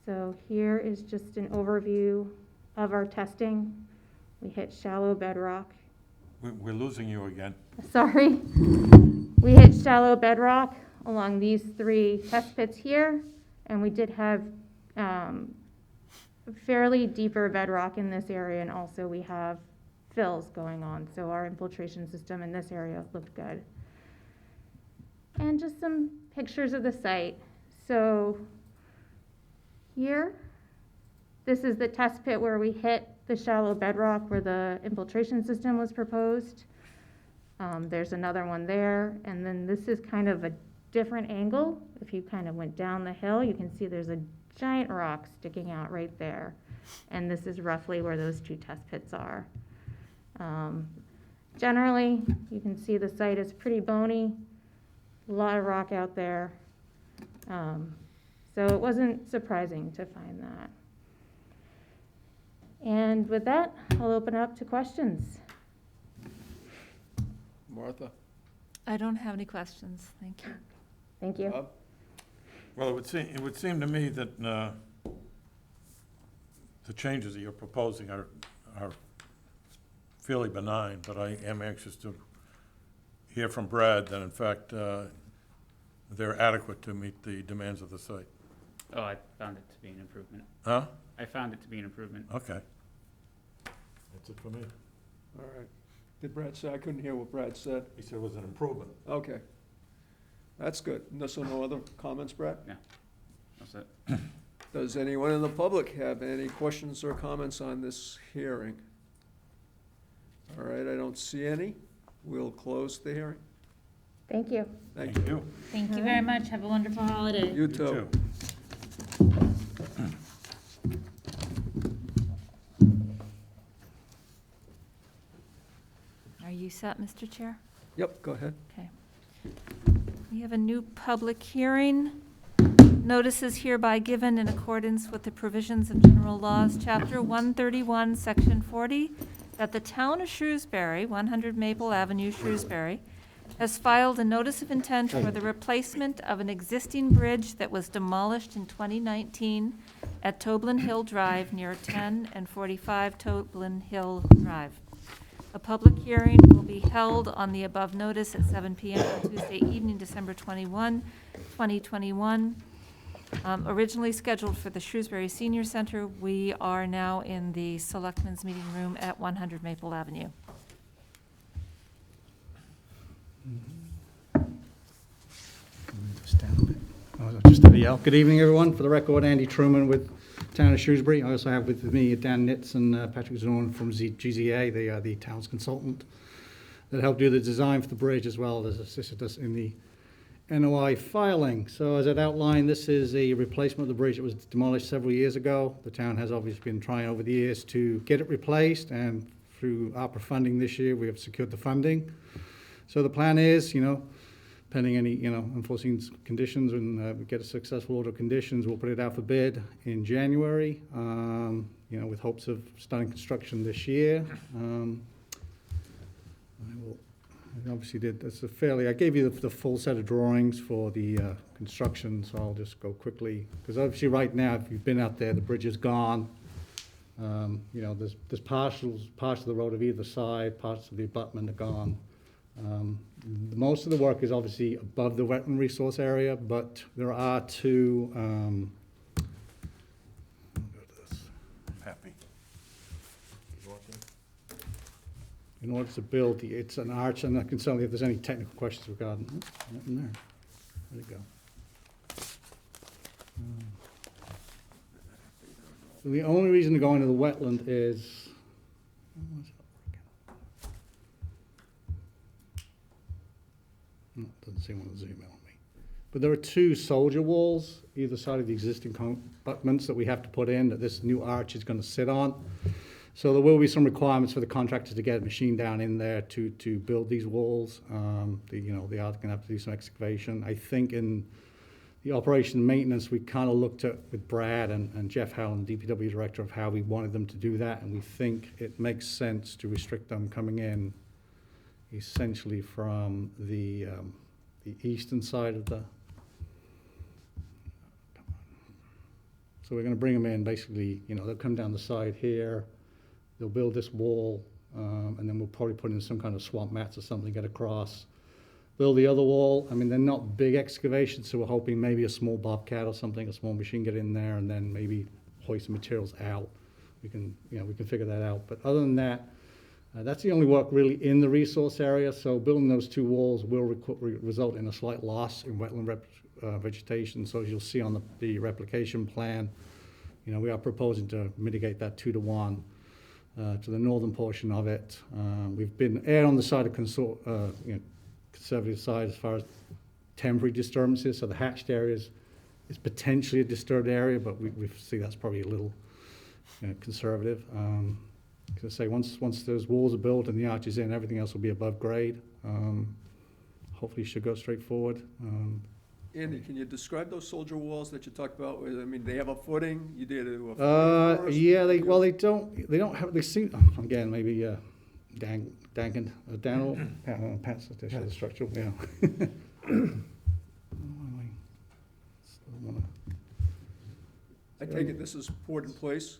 So here is just an overview of our testing. We hit shallow bedrock. We're losing you again. Sorry. We hit shallow bedrock along these 3 test pits here, and we did have fairly deeper bedrock in this area, and also we have fills going on, so our infiltration system in this area looked good. And just some pictures of the site. So here, this is the test pit where we hit the shallow bedrock where the infiltration system was proposed. There's another one there, and then this is kind of a different angle. If you kind of went down the hill, you can see there's a giant rock sticking out right there. And this is roughly where those 2 test pits are. generally, you can see the site is pretty bony, a lot of rock out there. So it wasn't surprising to find that. And with that, I'll open up to questions. Martha? I don't have any questions, thank you. Thank you. Bob? Well, it would seem to me that the changes that you're proposing are fairly benign, but I am anxious to hear from Brad that in fact they're adequate to meet the demands of the site. Oh, I found it to be an improvement. Huh? I found it to be an improvement. Okay. That's it for me. All right. Did Brad say? I couldn't hear what Brad said. He said it was an improvement. Okay. That's good. So no other comments, Brad? That's it. Does anyone in the public have any questions or comments on this hearing? All right, I don't see any. We'll close the hearing. Thank you. Thank you. Thank you very much. Have a wonderful holiday. You too. Are you set, Mr. Chair? Yep, go ahead. Okay. We have a new public hearing. Notice is hereby given in accordance with the provisions of General Laws, Chapter 131, Section 40, that the town of Shrewsbury, 100 Maple Avenue, Shrewsbury, has filed a notice of intent for the replacement of an existing bridge that was demolished in 2019 at Toblin Hill Drive near 10 and 45 Toblin Hill Drive. A public hearing will be held on the above notice at 7 p.m. on Tuesday evening, December 21, 2021. Originally scheduled for the Shrewsbury Senior Center, we are now in the Selectmen's Meeting Room at 100 Maple Avenue. Just to the Good evening, everyone. For the record, Andy Truman with Town of Shrewsbury. I also have with me Dan Nitz and Patrick Zorn from GZA. They are the town's consultant that helped do the design for the bridge as well as assisted us in the NOI filing. So as I'd outlined, this is a replacement of the bridge that was demolished several years ago. The town has obviously been trying over the years to get it replaced, and through ARPA funding this year, we have secured the funding. So the plan is, pending any, unforeseen conditions, and we get a successful order of conditions, we'll put it out for bid in January, with hopes of starting construction this year. I gave you the full set of drawings for the construction, so I'll just go quickly, because obviously right now, if you've been out there, the bridge is gone. There's parts of the road of either side, parts of the abutment are gone. Most of the work is obviously above the wetland resource area, but there are two, Happy. in order to build, it's an arch, and I can tell you if there's any technical questions regarding nothing there. Where'd it go? So the only reason to go into the wetland is, doesn't seem to zoom in on me. But there are two soldier walls either side of the existing abutments that we have to put in that this new arch is going to sit on. So there will be some requirements for the contractors to get a machine down in there to build these walls. They are going to have to do some excavation. I think in the operation and maintenance, we kind of looked at with Brad and Jeff Howland, DPW director, of how we wanted them to do that, and we think it makes sense to restrict them coming in essentially from the eastern side of the. So we're going to bring them in. Basically, they'll come down the side here. They'll build this wall, and then we'll probably put in some kind of swamp mats or something, get across. Build the other wall. I mean, they're not big excavations, so we're hoping maybe a small bobcat or something, a small machine get in there, and then maybe hoist the materials out. We can figure that out. But other than that, that's the only work really in the resource area. So building those two walls will result in a slight loss in wetland vegetation. So as you'll see on the replication plan, we are proposing to mitigate that 2-to-1 to the northern portion of it. We've been erred on the side of conservative side as far as temporary disturbances. So the hatched areas is potentially a disturbed area, but we see that's probably a little conservative. I say, once those walls are built and the arch is in, everything else will be above grade. Hopefully should go straight forward. Andy, can you describe those soldier walls that you talked about? I mean, they have a footing, you did a footing first? Yeah, they don't have, they seem, again, maybe, dampened, down, past the structural, yeah. I take it this is poured in place,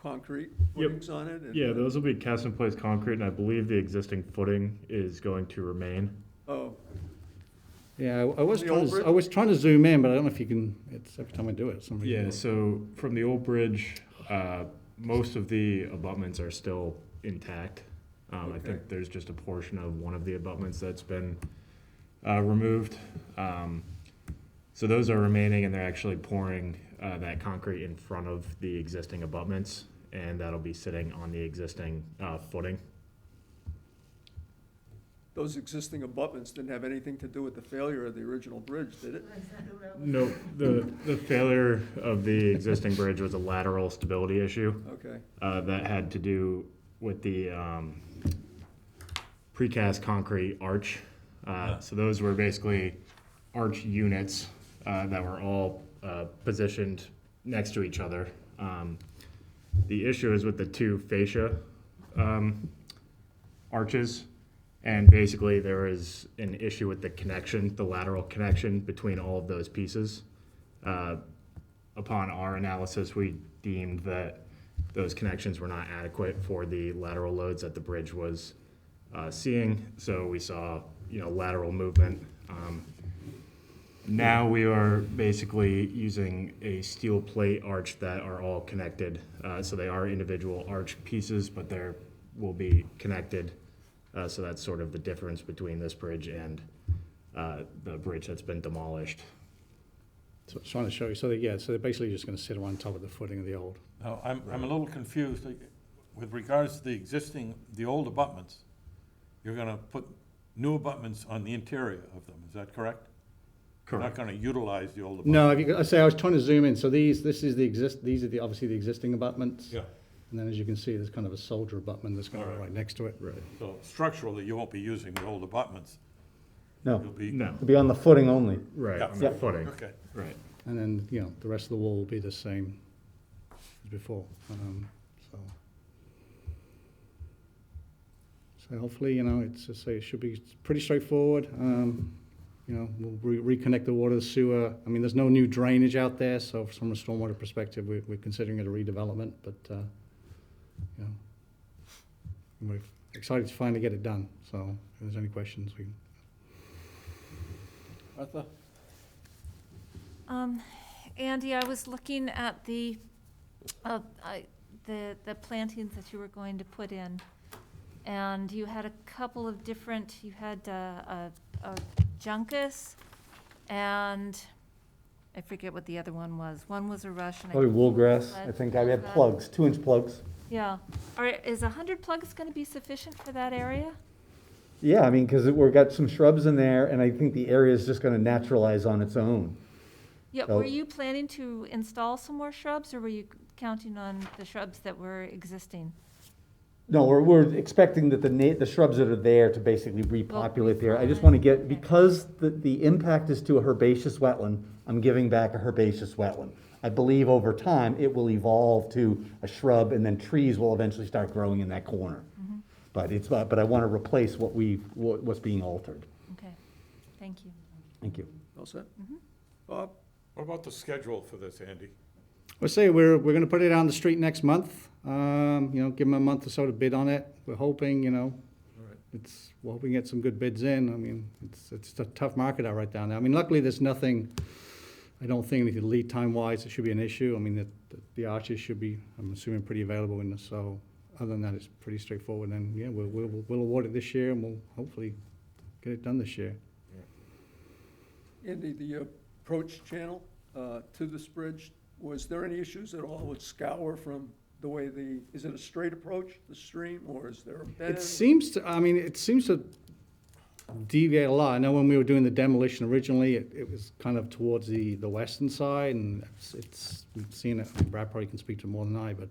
concrete Yep. footings on it? and- Yeah, those will be cast in place concrete, and I believe the existing footing is going to remain. Oh, Yeah, I was The trying old to, bridge? I was trying to zoom in, but I don't know if you can, it's every time I do it, somebody. Yeah, so from the old bridge, most of the abutments are still intact. I Okay. think there's just a portion of one of the abutments that's been removed. So those are remaining, and they're actually pouring that concrete in front of the existing abutments, and that'll be sitting on the existing footing. those existing abutments didn't have anything to do with the failure of the original bridge, did it? No, the failure of the existing bridge was a lateral stability issue. Okay, That had to do with the precast concrete arch. So those were basically arch units that were all positioned next to each other. The issue is with the two fascia arches, and basically there is an issue with the connection, the lateral connection between all of those pieces. Upon our analysis, we deemed that those connections were not adequate for the lateral loads that the bridge was seeing, so we saw, lateral movement. Now we are basically using a steel plate arch that are all connected. So they are individual arch pieces, but they will be connected. So that's sort of the difference between this bridge and the bridge that's been demolished. So I was trying to show you, so they're basically just gonna sit on top of the footing of the old. Now, I'm a little confused. With regards to the old abutments, you're gonna put new abutments on the interior of them, is that correct? You're not gonna utilize the old abutments? No, I was trying to zoom in, so these are obviously the existing abutments. Yeah, And then as you can see, there's kind of a soldier abutment that's gonna be All right. right next to it. Right. so structurally, you won't be using the old abutments. No, You'll be. No, it'll be on the footing only. right, Yeah. on the footing, Okay. right. And then, the rest of the wall will be the same as before, so. So hopefully, it's just say it should be pretty straightforward. We'll reconnect the water, the sewer. I mean, there's no new drainage out there, so from a stormwater perspective, we're considering it a redevelopment, but, we're excited to finally get it done, so if there's any questions, we. Martha? Andy, I was looking at the plantings that you were going to put in, and you had a couple of different, you had a juncus, and I forget what the other one was. One was a rush, and I. Probably woolgrass. I think I had plugs, 2-inch plugs. Yeah. Is 100 plugs gonna be sufficient for that area? Yeah, I mean, because we've got some shrubs in there, and I think the area is just gonna naturalize on its own. Yeah, So- were you planning to install some more shrubs, or were you counting on the shrubs that were existing? No, we're expecting that the shrubs that are there to basically repopulate there. I just want to get, because the impact is to a herbaceous wetland, I'm giving back a herbaceous wetland. I believe over time, it will evolve to a shrub, and then trees will eventually start growing in that corner. But I want to replace what's being altered. Okay, thank you. Thank you. All set? Bob? What about the schedule for this, Andy? Let's say we're gonna put it on the street next month, give them a month or so to bid on it. We're hoping, we're hoping to get some good bids in. I mean, it's a tough market out right down there. I mean, luckily, there's nothing, I don't think anything lead time wise, it should be an issue. I mean, the arches should be, I'm assuming, pretty available in this, so other than that, it's pretty straightforward. And, we'll award it this year, and we'll hopefully get it done this year. Andy, the approach channel to this bridge, was there any issues at all with scour from the way is it a straight approach, the stream, or is there a bend? It seems to deviate a lot. I know when we were doing the demolition originally, it was kind of towards the western side, and we've seen it, Brad probably can speak to more than I, but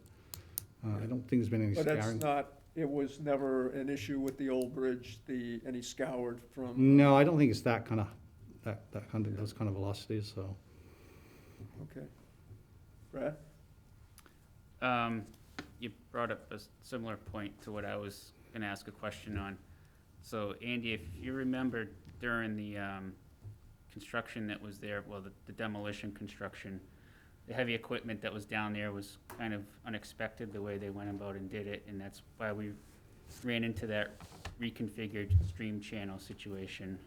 I don't think there's been any But that's scarring. not, it was never an issue with the old bridge, any scoured from, No, I don't think it's that kind of, those kind of velocities, so. okay. Brad? You brought up a similar point to what I was gonna ask a question on. So Andy, if you remember during the, construction that was there, well, the demolition construction, the heavy equipment that was down there was kind of unexpected, the way they went about and did it, and that's why we ran into that reconfigured stream channel situation.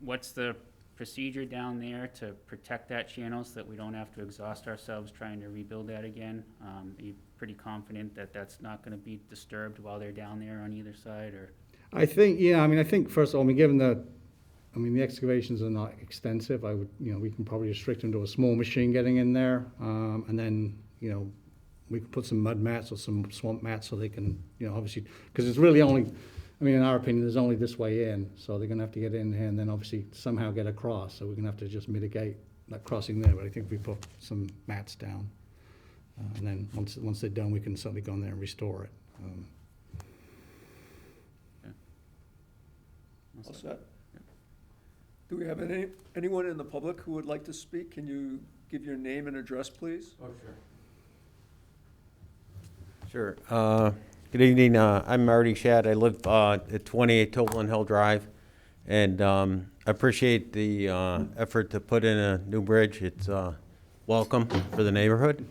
What's the procedure down there to protect that channel so that we don't have to exhaust ourselves trying to rebuild that again? Are you pretty confident that that's not gonna be disturbed while they're down there on either side, or? I think, yeah, I mean, I think first of all, I mean, given the excavations are not extensive, I would, we can probably restrict them to a small machine getting in there. And then, we can put some mud mats or some swamp mats so they can, obviously, because it's really only, I mean, in our opinion, there's only this way in. So they're gonna have to get in here and then obviously somehow get across. So we're gonna have to just mitigate that crossing there. But I think if we put some mats down. And then once they're done, we can certainly go in there and restore it. All set? Do we have anyone in the public who would like to speak? Can you give your name and address, please? Oh, sure. Sure. Good evening. I'm Marty Shad. I live at 28 Toland Hill Drive, and I appreciate the effort to put in a new bridge. It's welcome for the neighborhood.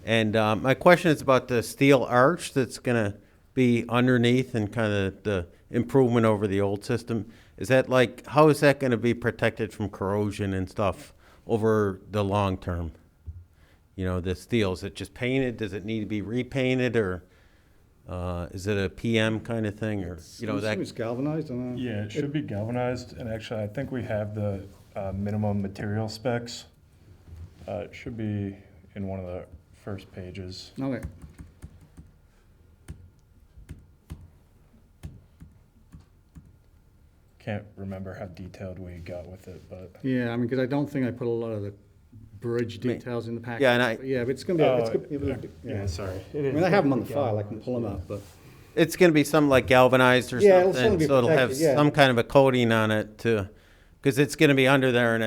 And my question is about the steel arch that's going to be underneath and kind of the improvement over the old system. Is that how is that going to be protected from corrosion and stuff over the long term? The steel, is it just painted? Does it need to be repainted, or is it a PM kind of thing, or that? It's galvanized, and Yeah, it should be galvanized, and actually, I think we have the minimum material specs. It should be in one of the first pages. okay. Can't remember how detailed we got with it, but Yeah, I mean, because I don't think I put a lot of the bridge details in the package. Yeah, and But yeah, but it's gonna be, yeah, sorry. I mean, I have them on the file, I can pull them up, but. It's going to be something like galvanized or Yeah, it'll something, certainly be so it'll have protected, yeah. some kind of a coating on it because it's going to be under there, and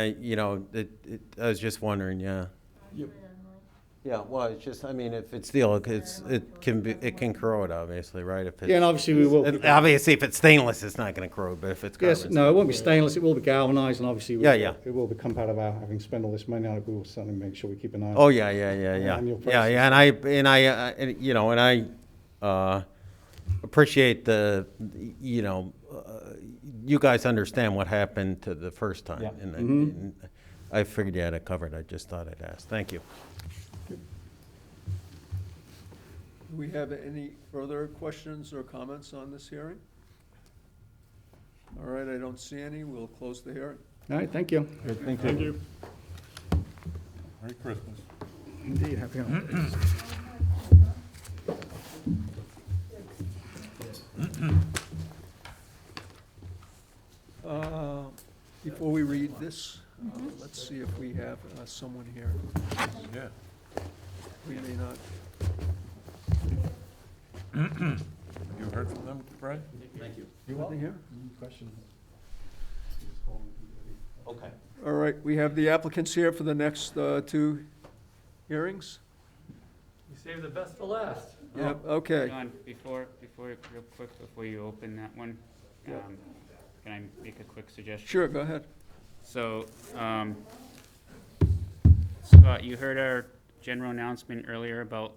I was just wondering, yeah. Yeah, well, it's just, I mean, if it's steel, it can corrode, obviously, right? If it's, Yeah, and obviously we will. obviously, if it's stainless, it's not going to corrode, but if it's Yes, carbon. no, it won't be stainless, it will be galvanized, and obviously. Yeah. It will become part of our, having spent all this money on it, we will certainly make sure we keep an eye on it. Oh, yeah. Annual Yeah, and I appreciate you guys understand what happened to the first time. Yeah. And I figured you had it covered. I just thought I'd ask. Thank you. Do we have any further questions or comments on this hearing? All right, I don't see any. We'll close the hearing. All right, thank you. Thank you. Merry Christmas. Indeed, happy holidays. Before we read this, let's see if we have someone here. Yeah. We may not. You heard from them, Brad? You want to hear? Questions? Okay. All right, we have the applicants here for the next two hearings. You saved the best for last. Yep, okay. John, before, real quick, before you open that one, Yeah. can I make a quick suggestion? Sure, go ahead. So, Scott, you heard our general announcement earlier about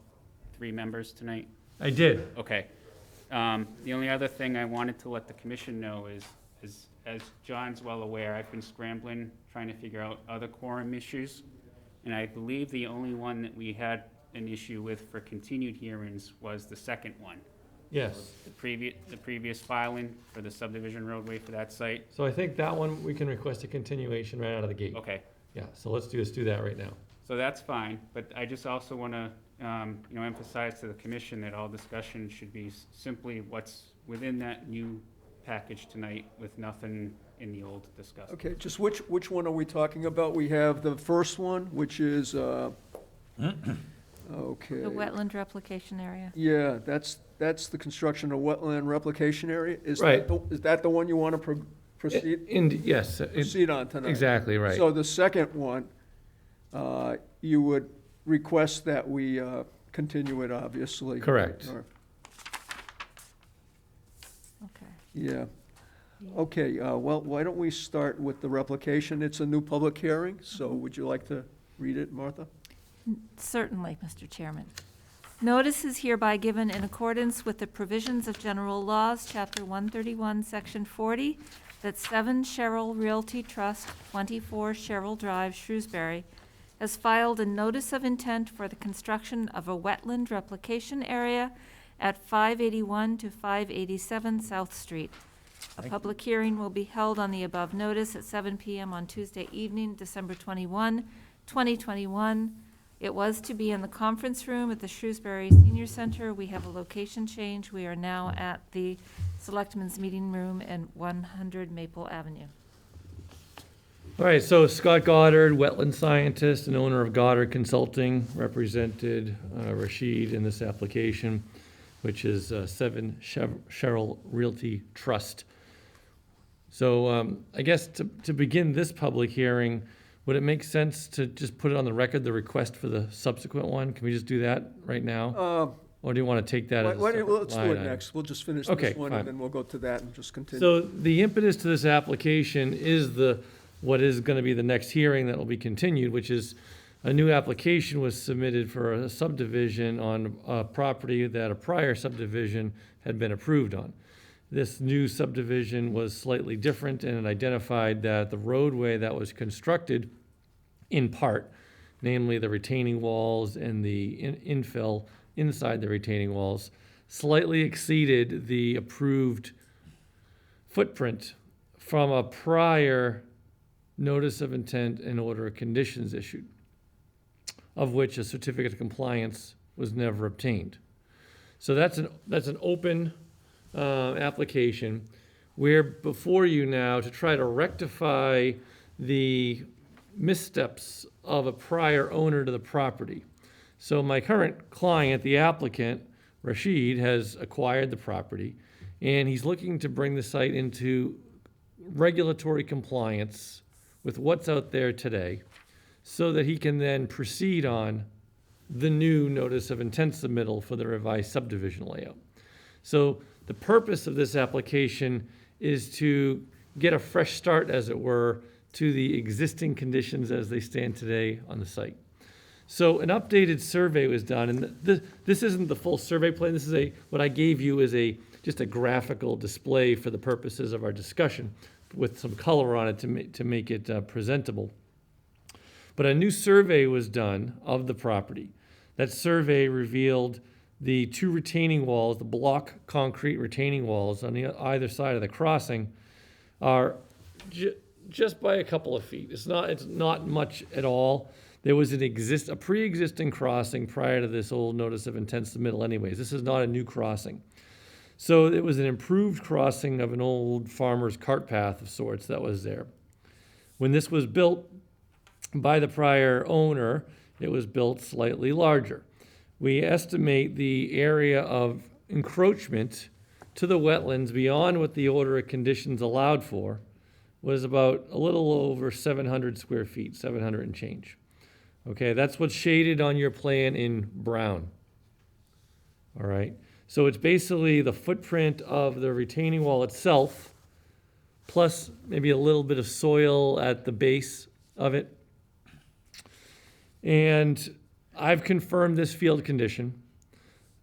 3 members tonight? I did. Okay. The only other thing I wanted to let the commission know is, as John's well aware, I've been scrambling, trying to figure out other quorum issues. And I believe the only one that we had an issue with for continued hearings was the second one. Yes. The previous filing for the subdivision roadway for that site. So I think that one, we can request a continuation right out of the gate. Okay. Yeah, so let's do that right now. So that's fine, but I just also want to, emphasize to the commission that all discussion should be simply what's within that new package tonight with nothing in the old discussed. Okay, just which one are we talking about? We have the first one, which is Okay. The wetland replication area. Yeah, that's the construction of wetland replication area? Right. Is that the one you want to proceed? Yes, Proceed on tonight? exactly right. So the second one, you would request that we continue it, obviously. Correct. Okay. Yeah. Okay, well, why don't we start with the replication? It's a new public hearing, so would you like to read it, Martha? Certainly, Mr. Chairman. Notice is hereby given in accordance with the provisions of General Laws, Chapter 131, Section 40, that 7 Sherrill Realty Trust, 24 Sherrill Drive, Shrewsbury, has filed a notice of intent for the construction of a wetland replication area at 581 to 587 South Street. A public hearing will be held on the above notice at 7 p.m. on Tuesday evening, December 21, 2021. It was to be in the conference room at the Shrewsbury Senior Center. We have a location change. We are now at the Selectmen's Meeting Room in 100 Maple Avenue. All right, so Scott Goddard, wetland scientist and owner of Goddard Consulting, represented Rashid in this application, which is 7 Sherrill Realty Trust. So I guess to begin this public hearing, would it make sense to just put it on the record, the request for the subsequent one? Can we just do that right now? Or do you want to take that as a separate Let's do line it item? next. We'll just finish Okay, this one, fine. and then we'll go to that and just continue. So the impetus to this application is what is going to be the next hearing that will be continued, which is a new application was submitted for a subdivision on a property that a prior subdivision had been approved on. This new subdivision was slightly different, and it identified that the roadway that was constructed in part, namely the retaining walls and the infill inside the retaining walls, slightly exceeded the approved footprint from a prior notice of intent and order of conditions issued, of which a certificate of compliance was never obtained. So that's an open application. We're before you now to try to rectify the missteps of a prior owner to the property. So my current client, the applicant, Rashid, has acquired the property, and he's looking to bring the site into regulatory compliance with what's out there today, so that he can then proceed on the new notice of intent submittal for the revised subdivision layout. So the purpose of this application is to get a fresh start, as it were, to the existing conditions as they stand today on the site. So an updated survey was done, and this isn't the full survey plan. This is what I gave you is just a graphical display for the purposes of our discussion, with some color on it to make it presentable. But a new survey was done of the property. That survey revealed the 2 retaining walls, the block concrete retaining walls on either side of the crossing, are just by a couple of feet. It's not much at all. There was a pre-existing crossing prior to this old notice of intent submittal anyways. This is not a new crossing. So it was an improved crossing of an old farmer's cart path of sorts that was there. When this was built by the prior owner, it was built slightly larger. We estimate the area of encroachment to the wetlands beyond what the order of conditions allowed for was about a little over 700 square feet, 700 and change. Okay, that's what's shaded on your plan in brown. All right, so it's basically the footprint of the retaining wall itself, plus maybe a little bit of soil at the base of it. And I've confirmed this field condition.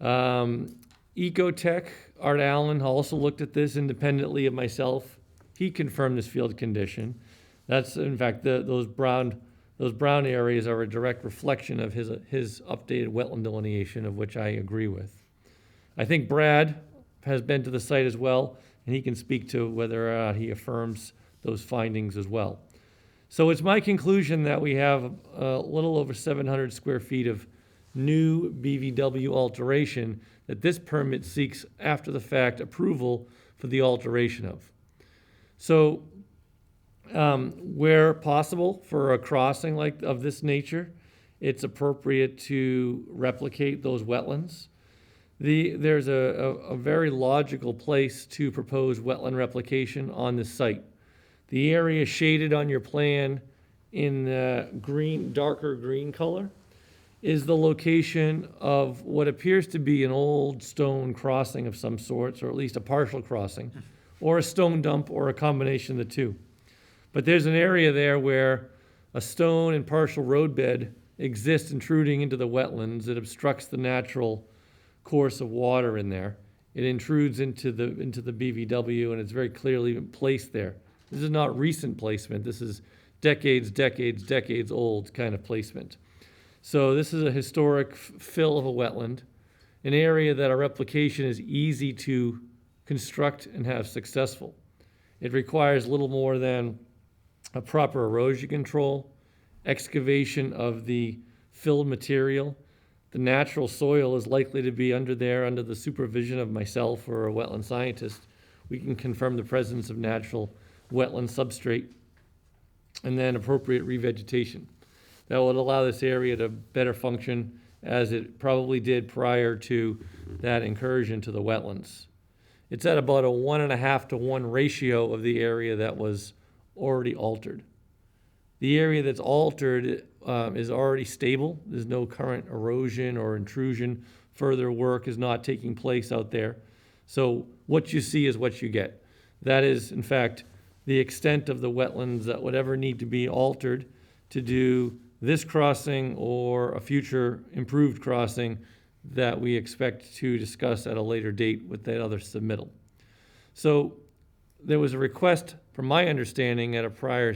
Ecotech, Art Allen, also looked at this independently of myself. He confirmed this field condition. That's, in fact, those brown areas are a direct reflection of his updated wetland delineation, of which I agree with. I think Brad has been to the site as well, and he can speak to whether or not he affirms those findings as well. So it's my conclusion that we have a little over 700 square feet of new BVW alteration that this permit seeks after the fact approval for the alteration of. So where possible for a crossing of this nature, it's appropriate to replicate those wetlands. There's a very logical place to propose wetland replication on this site. The area shaded on your plan in the green, darker green color is the location of what appears to be an old stone crossing of some sorts, or at least a partial crossing, or a stone dump, or a combination of the two. But there's an area there where a stone and partial roadbed exists intruding into the wetlands. It obstructs the natural course of water in there. It intrudes into the BVW, and it's very clearly placed there. This is not recent placement. This is decades old kind of placement. So this is a historic fill of a wetland, an area that a replication is easy to construct and have successful. It requires little more than a proper erosion control, excavation of the filled material. The natural soil is likely to be under the supervision of myself or a wetland scientist. We can confirm the presence of natural wetland substrate, and then appropriate revegetation. That would allow this area to better function as it probably did prior to that incursion to the wetlands. It's at about a 1.5 to 1 ratio of the area that was already altered. The area that's altered is already stable. There's no current erosion or intrusion. Further work is not taking place out there. So what you see is what you get. That is, in fact, the extent of the wetlands that would ever need to be altered to do this crossing or a future improved crossing that we expect to discuss at a later date with that other submittal. So there was a request, from my understanding, at a prior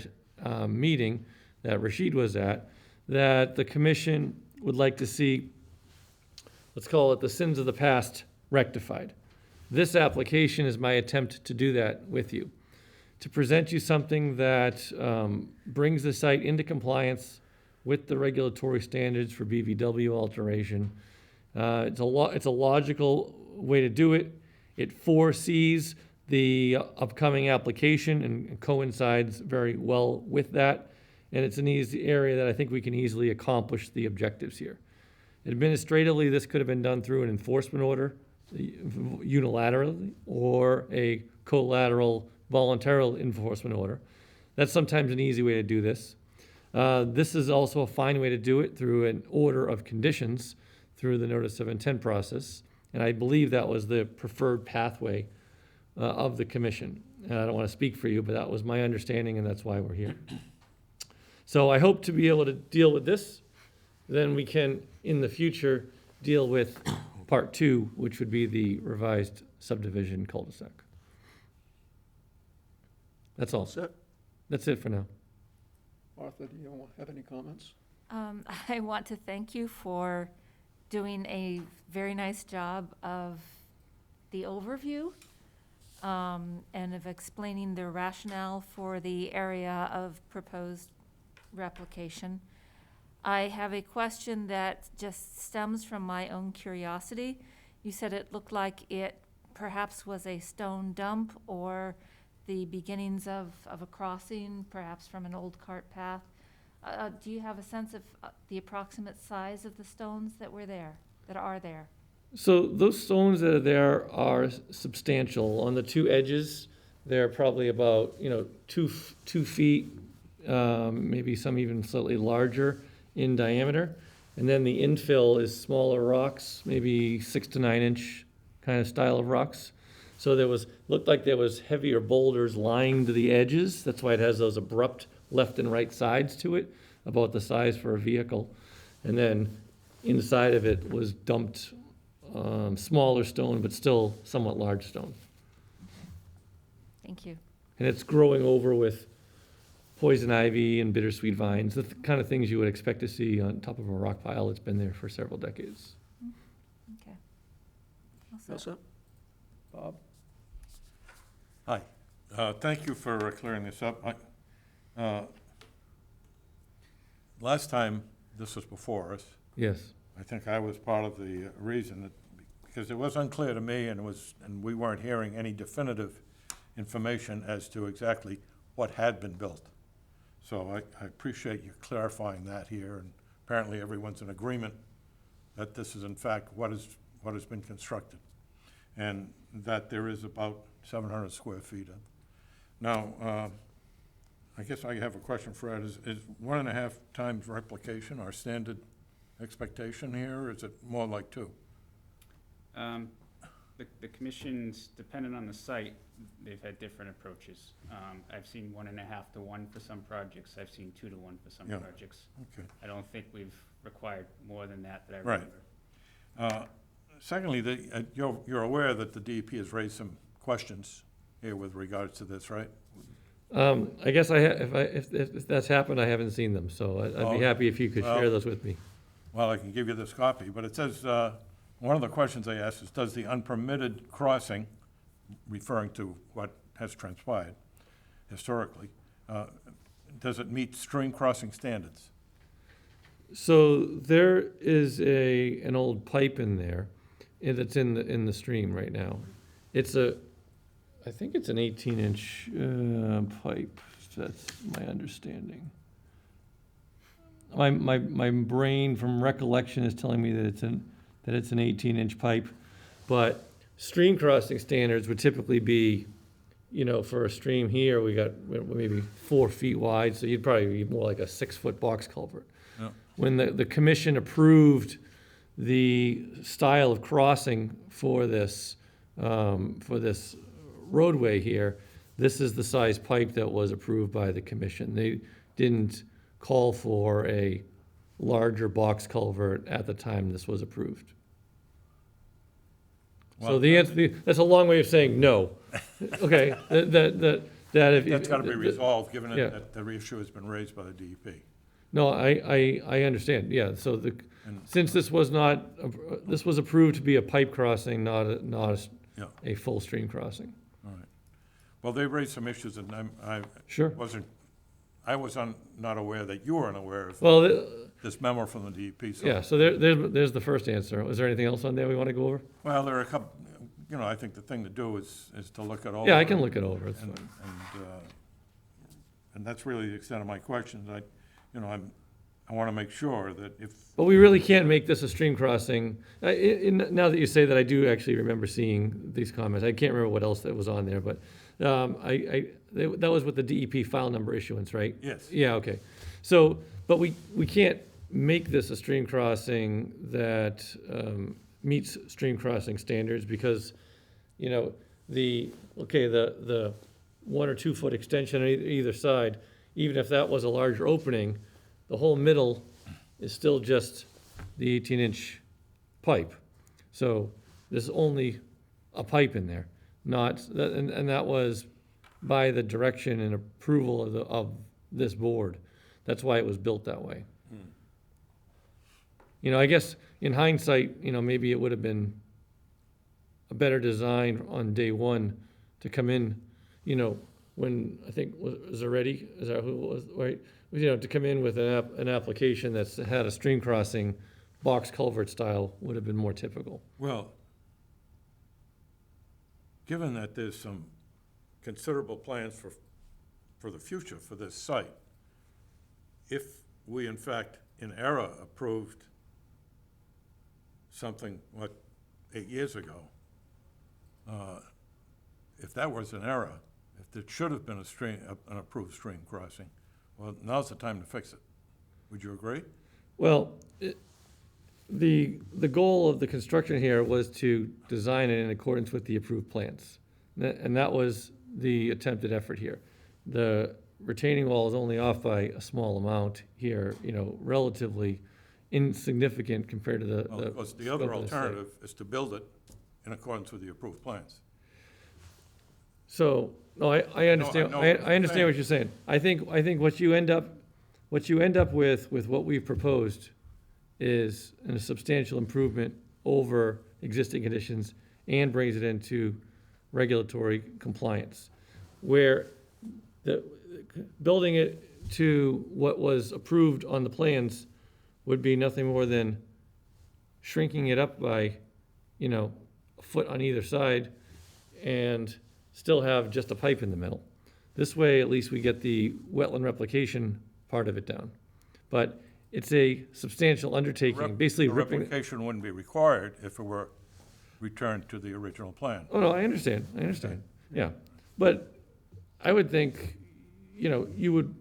meeting that Rashid was at, that the commission would like to see, let's call it the sins of the past rectified. This application is my attempt to do that with you, to present you something that brings the site into compliance with the regulatory standards for BVW alteration. It's a logical way to do it. It foresees the upcoming application and coincides very well with that. And it's an easy area that I think we can easily accomplish the objectives here. Administratively, this could have been done through an enforcement order unilaterally or a collateral voluntary enforcement order. That's sometimes an easy way to do this. This is also a fine way to do it through an order of conditions through the notice of intent process. And I believe that was the preferred pathway of the commission. And I don't want to speak for you, but that was my understanding, and that's why we're here. So I hope to be able to deal with this. Then we can, in the future, deal with part 2, which would be the revised subdivision cul-de-sac. That's all. That's it. That's it for now. Martha, do you have any comments? I want to thank you for doing a very nice job of the overview and of explaining the rationale for the area of proposed replication. I have a question that just stems from my own curiosity. You said it looked like it perhaps was a stone dump or the beginnings of a crossing, perhaps from an old cart path. Do you have a sense of the approximate size of the stones that were there, that are there? So those stones that are there are substantial. On the two edges, they're probably about 2 feet, maybe some even slightly larger in diameter. And then the infill is smaller rocks, maybe 6 to 9 inch kind of style of rocks. So looked like there was heavier boulders lying to the edges. That's why it has those abrupt left and right sides to it, about the size for a vehicle. And then inside of it was dumped smaller stone, but still somewhat large stone. Thank you. And it's growing over with poison ivy and bittersweet vines, the kind of things you would expect to see on top of a rock pile that's been there for several decades. Okay. That's it. Bob? Hi. Thank you for clearing this up. Last time this was before us, Yes. I think I was part of the reason, because it was unclear to me and we weren't hearing any definitive information as to exactly what had been built. So I appreciate you clarifying that here, and apparently everyone's in agreement that this is in fact what has been constructed, and that there is about 700 square feet. Now, I guess I have a question for Ed. Is 1.5 times replication our standard expectation here, or is it more like 2? The commission's, dependent on the site, they've had different approaches. I've seen 1.5 to 1 for some projects. I've seen 2 to 1 for some Yeah. projects. Okay. I don't think we've required more than that I Right. remember. Secondly, you're aware that the DEP has raised some questions here with regards to this, right? I guess if that's happened, I haven't seen them, so I'd Oh, be happy if you could share well- those with me. Well, I can give you this copy, but it says, one of the questions they asked is, does the unpermitted crossing, referring to what has transpired historically, does it meet stream crossing standards? So there is an old pipe in there, and it's in the stream right now. I think it's an 18-inch pipe. That's my understanding. My brain, from recollection, is telling me that it's an 18-inch pipe, but stream crossing standards would typically be, for a stream here, we got maybe 4 feet wide, so you'd probably be more like a 6-foot box culvert. Yeah. When the commission approved the style of crossing for this roadway here, this is the size pipe that was approved by the commission. They didn't call for a larger box culvert at the time this was approved. So Well, the answer, that's a long way of saying no. Okay, that if. That's got to be resolved, given yeah. that the issue has been raised by the DEP. No, I understand, yeah, so since this was this was approved to be a pipe crossing, not Yeah. a full stream crossing. All right. Well, they raised some issues, and Sure. I was not aware that you were unaware of Well, this memo from the DEP. So, yeah, so there's the first answer. Is there anything else on there we want to go over? well, there are a couple. I think the thing to do is to look at all. Yeah, I can look it over, it's and, fine. and that's really the extent of my questions. I want to make sure that if But we really can't make this a stream crossing. Now that you say that, I do actually remember seeing these comments. I can't remember what else that was on there, but that was with the DEP file number issuance, right? Yes. Yeah, okay. So, but we can't make this a stream crossing that meets stream crossing standards because, the 1 or 2 foot extension on either side, even if that was a larger opening, the whole middle is still just the 18-inch pipe. So there's only a pipe in there, and that was by the direction and approval of this board. That's why it was built that way. I guess in hindsight, maybe it would have been a better design on day one to come in, when I think was already, is that who it was, right? To come in with an application that's had a stream crossing box culvert style would have been more typical. Well, given that there's some considerable plans for the future for this site, if we in fact in error approved something, 8 years ago, if that was an error, if it should have been an approved stream crossing, well, now's the time to fix it. Would you agree? Well, the goal of the construction here was to design it in accordance with the approved plans. And that was the attempted effort here. The retaining wall is only off by a small amount here, relatively insignificant compared to the. Well, because the other alternative is to build it in accordance with the approved plans. So, no, I understand, No, I understand what you're saying. I think what you end up with what we've proposed is a substantial improvement over existing conditions and brings it into regulatory compliance. Where building it to what was approved on the plans would be nothing more than shrinking it up by, a foot on either side and still have just a pipe in the middle. This way, at least we get the wetland replication part of it down. But it's a substantial undertaking, basically The ripping. replication wouldn't be required if it were returned to the original plan. Oh, no, I understand, yeah. But I would think, you know, you would,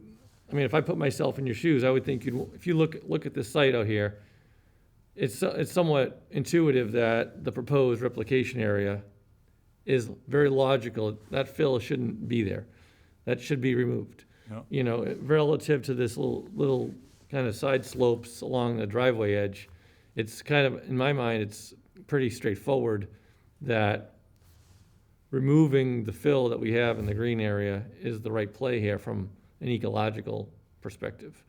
I mean, if I put myself in your shoes, I would think if you look at this site out here, it's somewhat intuitive that the proposed replication area is very logical. That fill shouldn't be there. That should be removed. Yeah. You know, relative to this little kind of side slopes along the driveway edge, it's kind of, in my mind, it's pretty straightforward that removing the fill that we have in the green area is the right play here from an ecological perspective.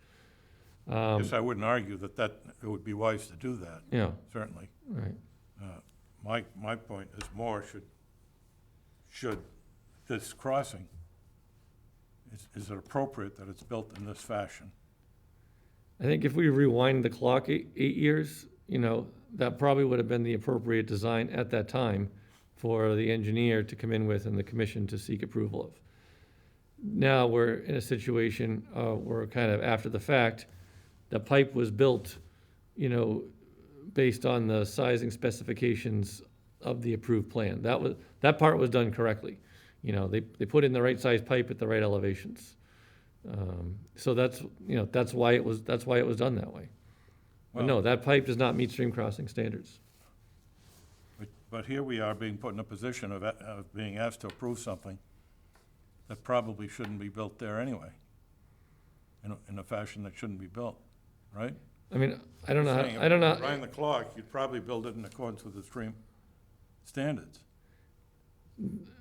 Yes, I wouldn't argue that it would be wise to do that. Yeah. Certainly. Right. My point is more, should this crossing, is it appropriate that it's built in this fashion? I think if we rewind the clock 8 years, you know, that probably would have been the appropriate design at that time for the engineer to come in with and the commission to seek approval of. Now we're in a situation where kind of after the fact, the pipe was built, you know, based on the sizing specifications of the approved plan. That part was done correctly. You know, they put in the right size pipe at the right elevations. So that's, you know, that's why it was done that way. But no, that pipe does not meet stream crossing standards. But here we are being put in a position of being asked to approve something that probably shouldn't be built there anyway, in a fashion that shouldn't be built, right? I mean, I don't know. Saying I don't know. if you wind the clock, you'd probably build it in accordance with the stream standards.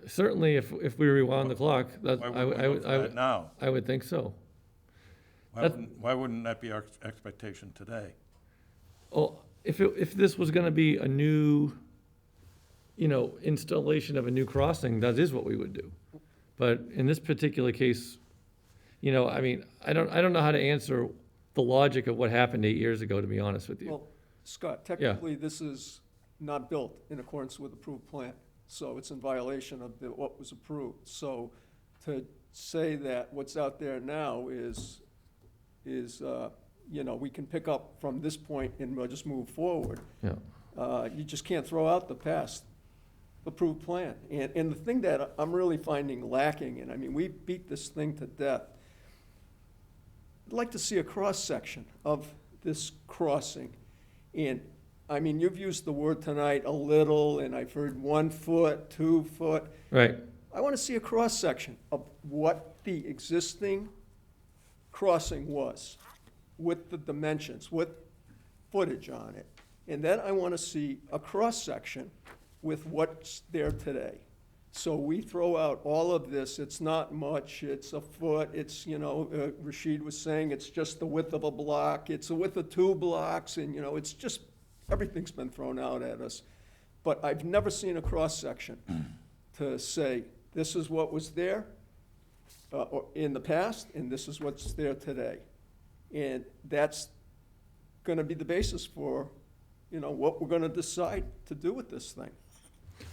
Certainly, if we rewound the clock, that Why wouldn't we go for that now? I would think so. Why wouldn't that be our expectation today? Well, if this was gonna be a new, you know, installation of a new crossing, that is what we would do. But in this particular case, you know, I mean, I don't know how to answer the logic of what happened 8 years ago, to be honest with you. Well, Scott, technically, this is not built in accordance with approved plan, so it's in violation of what was approved. So to say that what's out there now is, you know, we can pick up from this point and we'll just move forward. Yeah. You just can't throw out the past approved plan. And the thing that I'm really finding lacking, and I mean, we beat this thing to death. I'd like to see a cross-section of this crossing. And, I mean, you've used the word tonight, a little, and I've heard 1 foot, 2 foot. Right. I want to see a cross-section of what the existing crossing was, with the dimensions, with footage on it. And then I want to see a cross-section with what's there today. So we throw out all of this, it's not much, it's a foot, it's, you know, Rashid was saying it's just the width of a block, it's the width of 2 blocks, and, you know, it's just, everything's been thrown out at us. But I've never seen a cross-section to say, this is what was there or in the past, and this is what's there today. And that's gonna be the basis for, you know, what we're gonna decide to do with this thing.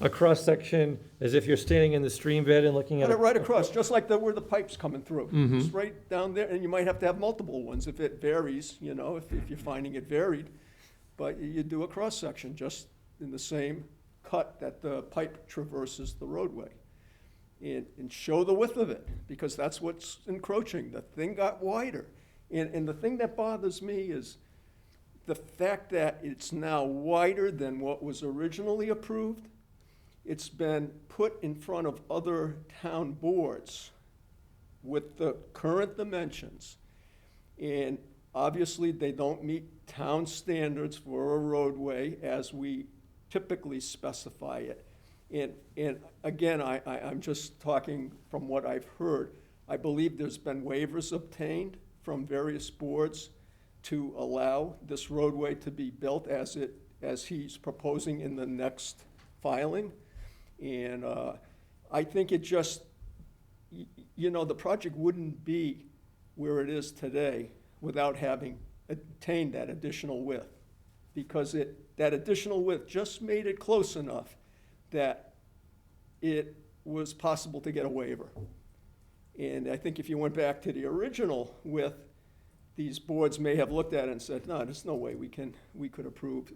A cross-section, as if you're standing in the stream bed and looking at Cut it. it right across, just like where the pipe's coming through. Mhm. It's right down there, and you might have to have multiple ones if it varies, you know, if you're finding it varied. But you do a cross-section just in the same cut that the pipe traverses the roadway. And show the width of it, because that's what's encroaching. The thing got wider. And the thing that bothers me is the fact that it's now wider than what was originally approved. It's been put in front of other town boards with the current dimensions. And obviously, they don't meet town standards for a roadway as we typically specify it. And again, I'm just talking from what I've heard. I believe there's been waivers obtained from various boards to allow this roadway to be built as he's proposing in the next filing. And I think it just, you know, the project wouldn't be where it is today without having attained that additional width. Because that additional width just made it close enough that it was possible to get a waiver. And I think if you went back to the original width, these boards may have looked at it and said, no, there's no way we could approve,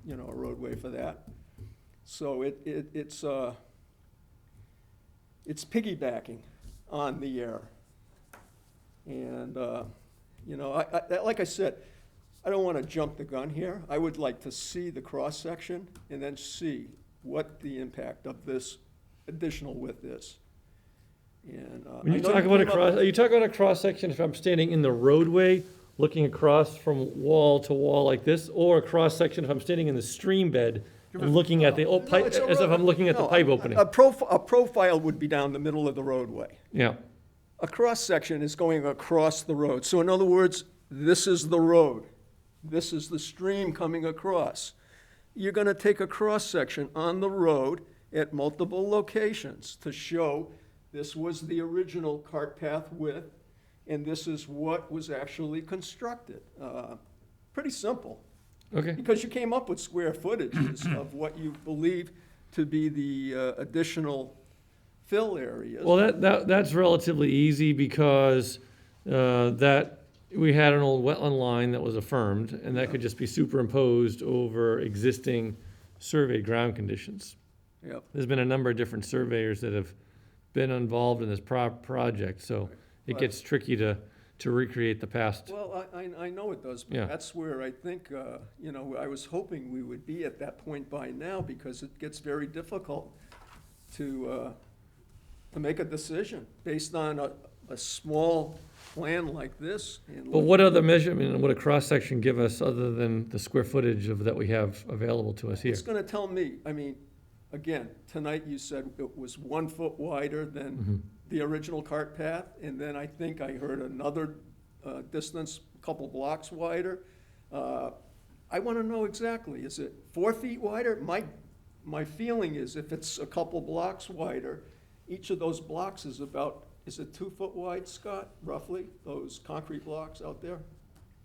you know, a roadway for that. So it's piggybacking on the error. And, you know, like I said, I don't want to jump the gun here. I would like to see the cross-section and then see what the impact of this additional width is. And, When I you know talk about a came up cross, with- are you talking about a cross-section if I'm standing in the roadway, looking across from wall to wall like this, or a cross-section if I'm standing in the stream bed and looking at the No, pipe, it's a as if I'm looking at the no, pipe opening? A profile would be down the middle of the roadway. Yeah, A cross-section is going across the road. So in other words, this is the road. This is the stream coming across. You're gonna take a cross-section on the road at multiple locations to show this was the original cart path width, and this is what was actually constructed. Pretty simple. okay. Because you came up with square footages of what you believe to be the additional fill areas. Well, that's relatively easy because we had an old wetland line that was affirmed, and that could just be superimposed over existing surveyed ground conditions. Yep. There's been a number of different surveyors that have been involved in this project, so it Right. gets tricky to recreate the past. Well, I know it does, Yeah. but that's where I think, you know, I was hoping we would be at that point by now, because it gets very difficult to make a decision based on a small plan like this. But what other measurement would a cross-section give us other than the square footage that we have available to us here? It's gonna tell me, I mean, again, tonight you said it was 1 foot wider than the original cart path, and then I think I heard another distance, a couple blocks wider. I wanna know exactly, is it 4 feet wider? My feeling is if it's a couple blocks wider, each of those blocks is about, is it 2 foot wide, Scott, roughly? Those concrete blocks out there?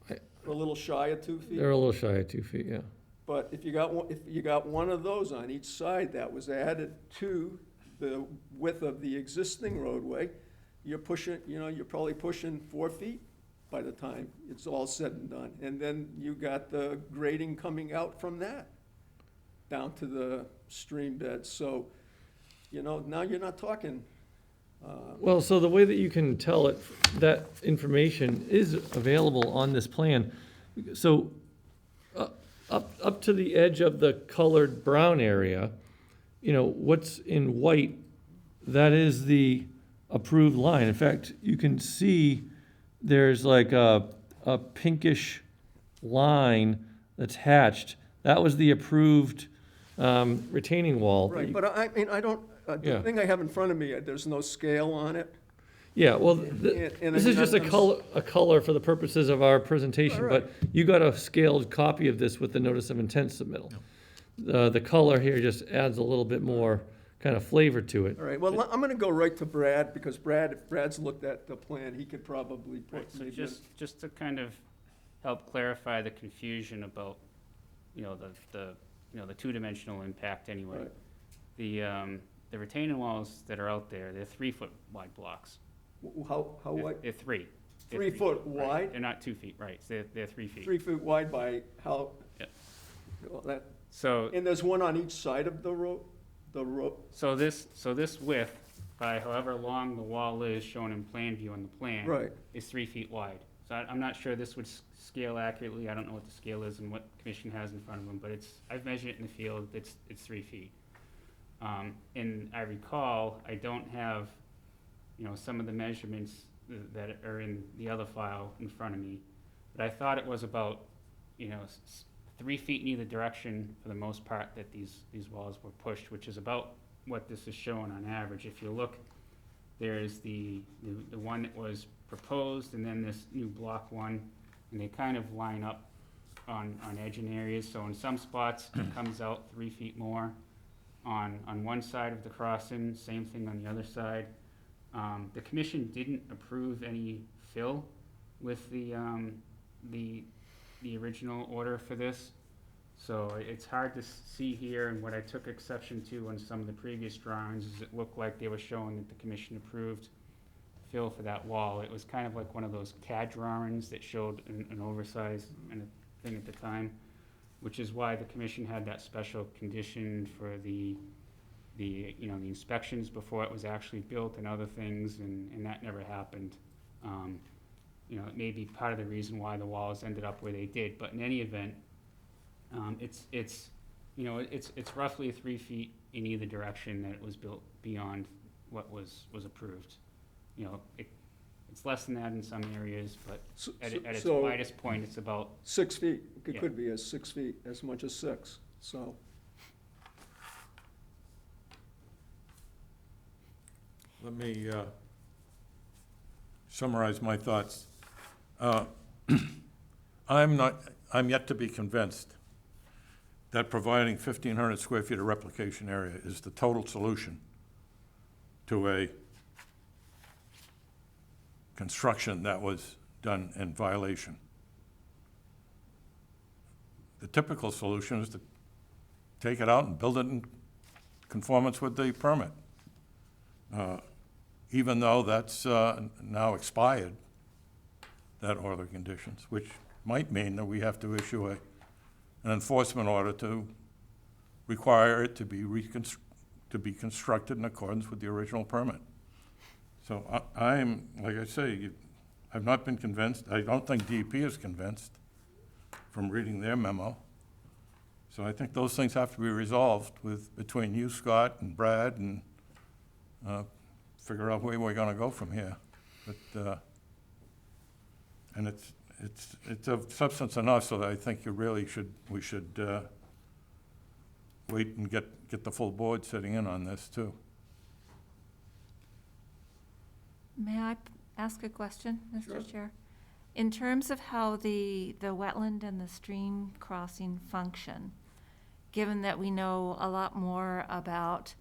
A little shy of 2 feet? They're a little shy of 2 feet, yeah. But if you got one of those on each side that was added to the width of the existing roadway, you're pushing, you know, you're probably pushing 4 feet by the time it's all said and done. And then you got the grading coming out from that down to the stream bed. So, you know, now you're not talking, Well, so the way that you can tell it, that information is available on this plan. So, up to the edge of the colored brown area, you know, what's in white, that is the approved line. In fact, you can see there's like a pinkish line that's hatched. That was the approved retaining wall. right, but I mean, I don't, the Yeah. thing I have in front of me, there's no scale on it. Yeah, well, And this is just a color for the purposes of our presentation, All right. but you got a scaled copy of this with the notice of intent submittal. The color here just adds a little bit more kind of flavor to it. All right, well, I'm gonna go right to Brad, because Brad's looked at the plan, he could probably Right, put so maybe. just to kind of help clarify the confusion about, you know, the two-dimensional impact anyway. Right. The retaining walls that are out there, they're 3-foot wide blocks. How wide? They're 3. They're 3 foot right. wide? They're not 2 feet, right, so they're 3 feet. 3 feet wide by how? Yep. Well, that, So, and there's one on each side of the road? so this width, by however long the wall is shown in plan view on the plan. Right. Is 3 feet wide. So I'm not sure this would scale accurately, I don't know what the scale is and what commission has in front of them, but I've measured it in the field, it's 3 feet. And I recall, I don't have, you know, some of the measurements that are in the other file in front of me, but I thought it was about, you know, 3 feet in either direction for the most part that these walls were pushed, which is about what this is showing on average. If you look, there's the one that was proposed, and then this new block one, and they kind of line up on edging areas. So in some spots, it comes out 3 feet more on one side of the crossing, same thing on the other side. The commission didn't approve any fill with the original order for this. So it's hard to see here, and what I took exception to on some of the previous drawings is it looked like they were showing that the commission approved fill for that wall. It was kind of like one of those CAD drawings that showed an oversized kind of thing at the time, which is why the commission had that special condition for the you know, the inspections before it was actually built and other things, and that never happened. You know, it may be part of the reason why the walls ended up where they did, but in any event, it's you know, it's roughly 3 feet in either direction that it was built beyond what was approved. You know, it's less than that in some areas, but at its So- widest point, it's about 6 feet, it Yeah. could be as 6 feet, as much as 6, so. Let me summarize my thoughts. I'm yet to be convinced that providing 1,500 square feet of replication area is the total solution to a construction that was done in violation. The typical solution is to take it out and build it in conformance with the permit. Even though that's now expired, that order of conditions, which might mean that we have to issue an enforcement order to require it to be constructed in accordance with the original permit. So I'm, like I say, I've not been convinced. I don't think DEP is convinced from reading their memo. So I think those things have to be resolved between you, Scott, and Brad, and figure out where we're gonna go from here. But, and it's of substance enough so that I think we should wait and get the full board sitting in on this too. May I ask a question, Mr. Sure. Chair? In terms of how the wetland and the stream crossing function, given that we know a lot more about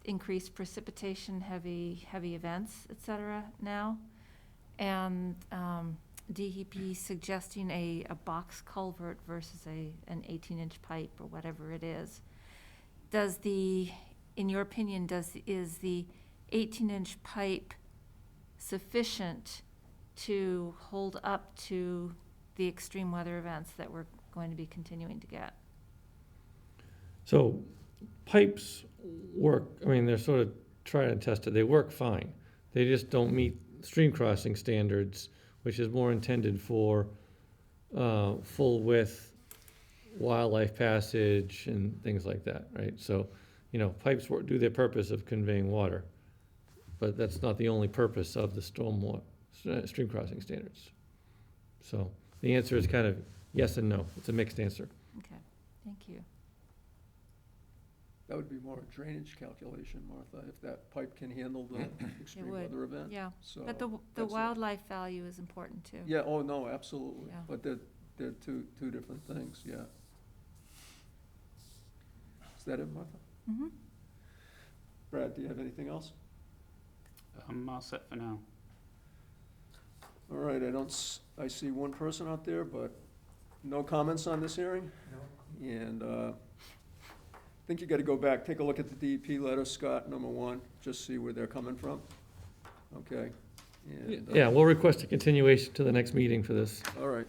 increased precipitation, heavy events, et cetera, now, and DEP suggesting a box culvert versus an 18-inch pipe or whatever it is, in your opinion, is the 18-inch pipe sufficient to hold up to the extreme weather events that we're going to be continuing to get? So pipes work, I mean, they're sort of tried and tested, they work fine. They just don't meet stream crossing standards, which is more intended for full width wildlife passage and things like that, right? So, you know, pipes do their purpose of conveying water, but that's not the only purpose of the stream crossing standards. So the answer is kind of yes and no. It's a mixed answer. Okay, thank you. That would be more a drainage calculation, Martha, if that pipe can handle the extreme would, weather event. Yeah, So but the that's it. wildlife value is important too. Yeah, oh, no, absolutely. Yeah. But they're two different things, yeah. Is that it, Martha? Mm-hmm. Brad, do you have anything else? I'm all set for now. All right, I see one person out there, but no comments on this hearing? No. And I think you gotta go back, take a look at the DEP letter, Scott, number 1, just see where they're coming from. Okay. And, Yeah, we'll request a continuation to the next meeting for this. All right.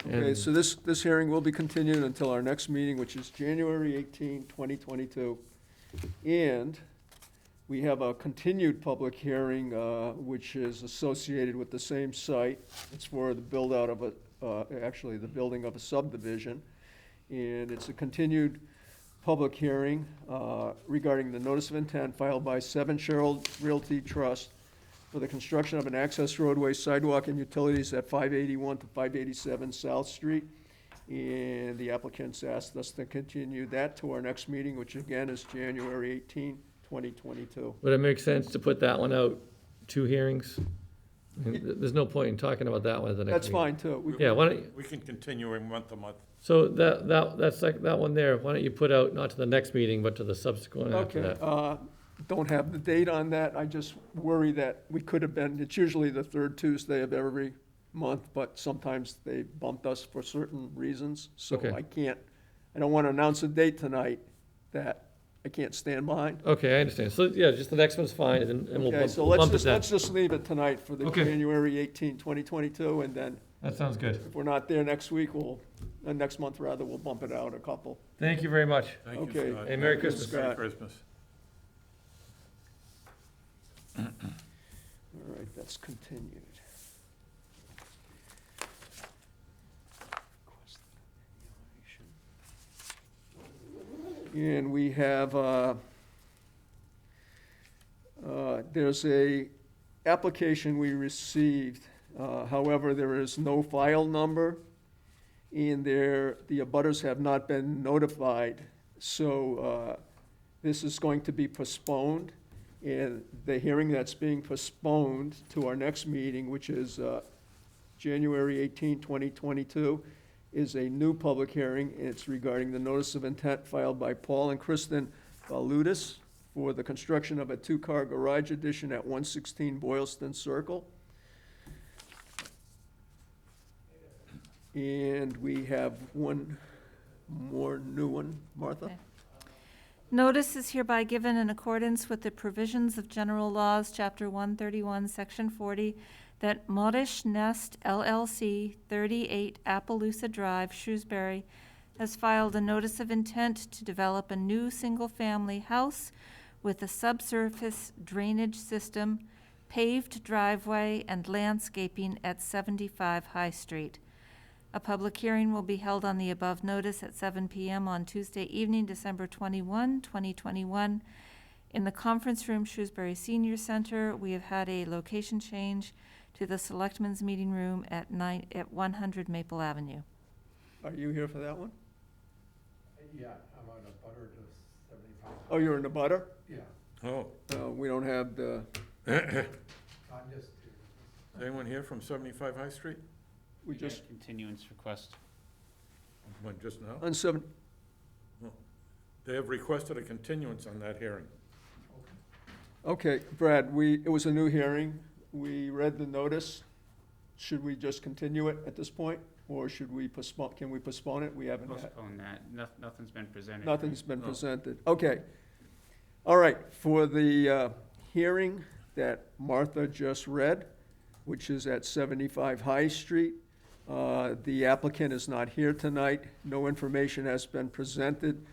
Okay, And- so this hearing will be continued until our next meeting, which is January 18, 2022. And we have a continued public hearing, which is associated with the same site. It's for the build-out of actually the building of a subdivision. And it's a continued public hearing regarding the notice of intent filed by 7 Sherrill Realty Trust for the construction of an access roadway, sidewalk, and utilities at 581 to 587 South Street. And the applicants asked us to continue that to our next meeting, which again is January 18, 2022. Would it make sense to put that one out 2 hearings? I mean, there's no point in talking about that one at the next That's meeting. fine, too. Yeah, why don't you, We can continue in month to month. so that's like, that one there, why don't you put out not to the next meeting, but to the subsequent after Okay, that? don't have the date on that. I just worry that we could have been, it's usually the 3rd Tuesday of every month, but sometimes they bumped us for certain reasons. So Okay. I don't want to announce a date tonight that I can't stand behind. Okay, I understand. So, yeah, just the next one's fine, and we'll Okay, bump so we'll let's bump it just, then. let's just leave it tonight for the Okay. January 18, 2022, and then That sounds good. if we're not there next week, next month rather, we'll bump it out a couple. Thank you very much. Thank you, Okay. Scott. Hey, Merry Thank you, Christmas. Scott. Merry Christmas. All right, that's continued. And we have, there's a application we received, however, there is no file number, and the abutters have not been notified, so this is going to be postponed, and the hearing that's being postponed to our next meeting, which is January 18, 2022, is a new public hearing. It's regarding the notice of intent filed by Paul and Kristen Valutis for the construction of a two-car garage addition at 116 Boylston Circle. And we have one more new one. Martha? Okay. Notice is hereby given in accordance with the provisions of General Laws, Chapter 131, Section 40, that Modish Nest LLC, 38 Appaloosa Drive, Shrewsbury, has filed a notice of intent to develop a new single-family house with a subsurface drainage system, paved driveway, and landscaping at 75 High Street. A public hearing will be held on the above notice at 7 p.m. on Tuesday evening, December 21, 2021. In the conference room, Shrewsbury Senior Center, we have had a location change to the Selectmen's Meeting Room at 100 Maple Avenue. Are you here for that one? Yeah, I'm on a butter to 75. Oh, you're in the butter? Yeah, Oh, We don't have the, I'm just. is anyone here from 75 High Street? we just, Continuance request. One just now? on seven, They have requested a continuance on that hearing. okay, Brad, it was a new hearing. We read the notice. Should we just continue it at this point? Or should we postpone, can we postpone it? We haven't had, Postpone that. Nothing's been presented. nothing's been No. presented. Okay. All right, for the hearing that Martha just read, which is at 75 High Street, the applicant is not here tonight. No information has been presented.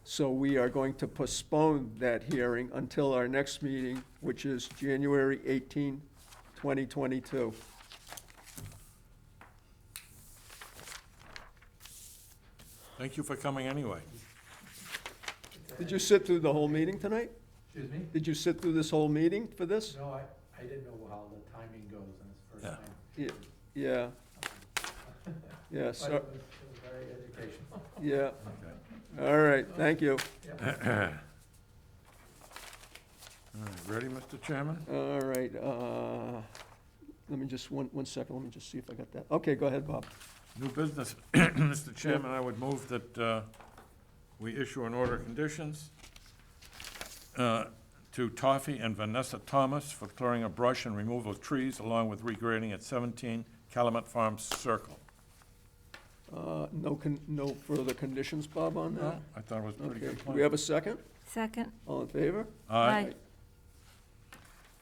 So we are going to postpone that hearing until our next meeting, which is January 18, 2022. Thank you for coming anyway. Did you sit through the whole meeting tonight? Excuse me? Did you sit through this whole meeting for this? No, I didn't know how the timing goes, and it's the first Yeah. time. Yeah. Yeah, But so, it was very educational. yeah. All right, thank you. All right, ready, Mr. Chairman? All right, let me just, one second, let me just see if I got that. Okay, go ahead, Bob. New business. Mr. Chairman, I would move that we issue an order of conditions to Toffee and Vanessa Thomas for clearing of brush and removal of trees, along with regrading at 17 Kelemet Farms Circle. No further conditions, Bob, on that? I thought it was a pretty Okay, good do plan. we have a second? Second. All in favor? Aye.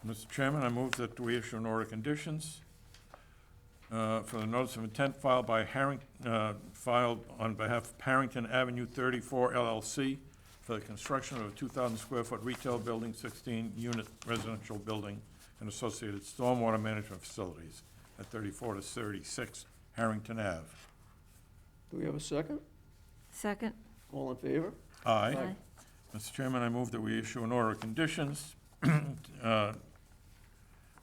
Mr. Chairman, I move that we issue an order of conditions for the notice of intent filed on behalf of Harrington Avenue 34 LLC for the construction of a 2,000 square foot retail building, 16-unit residential building, and associated stormwater management facilities at 34 to 36 Harrington Ave. Do we have a second? Second. All in favor? Aye. Aye. Mr. Chairman, I move that we issue an order of conditions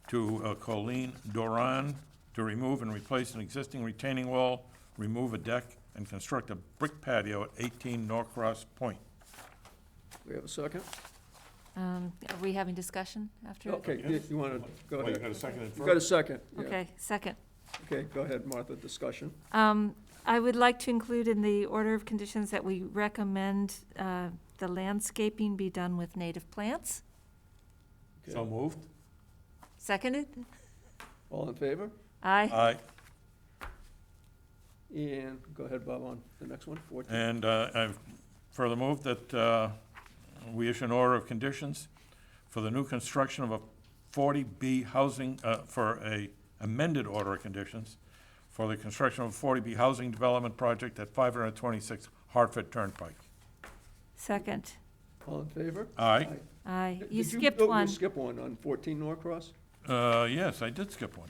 to Colleen Doran to remove and replace an existing retaining wall, remove a deck, and construct a brick patio at 18 Norcross Point. Do we have a second? Are we having discussion after? Okay, you want to, go Oh, you ahead. got a second and You got a first? second? Yeah. Okay, second. Okay, go ahead, Martha, discussion. I would like to include in the order of conditions that we recommend the landscaping be done with native plants. So moved? Seconded? All in favor? Aye. Aye. And go ahead, Bob, on the next one, 14. And I've further moved that we issue an order of conditions for the new construction of a 40B housing, for a amended order of conditions for the construction of a 40B housing development project at 526 Hartford Turnpike. Second. All in favor? Aye. Aye. You Did skipped oh, one. You skipped one on 14 Norcross? Yes, I did skip one.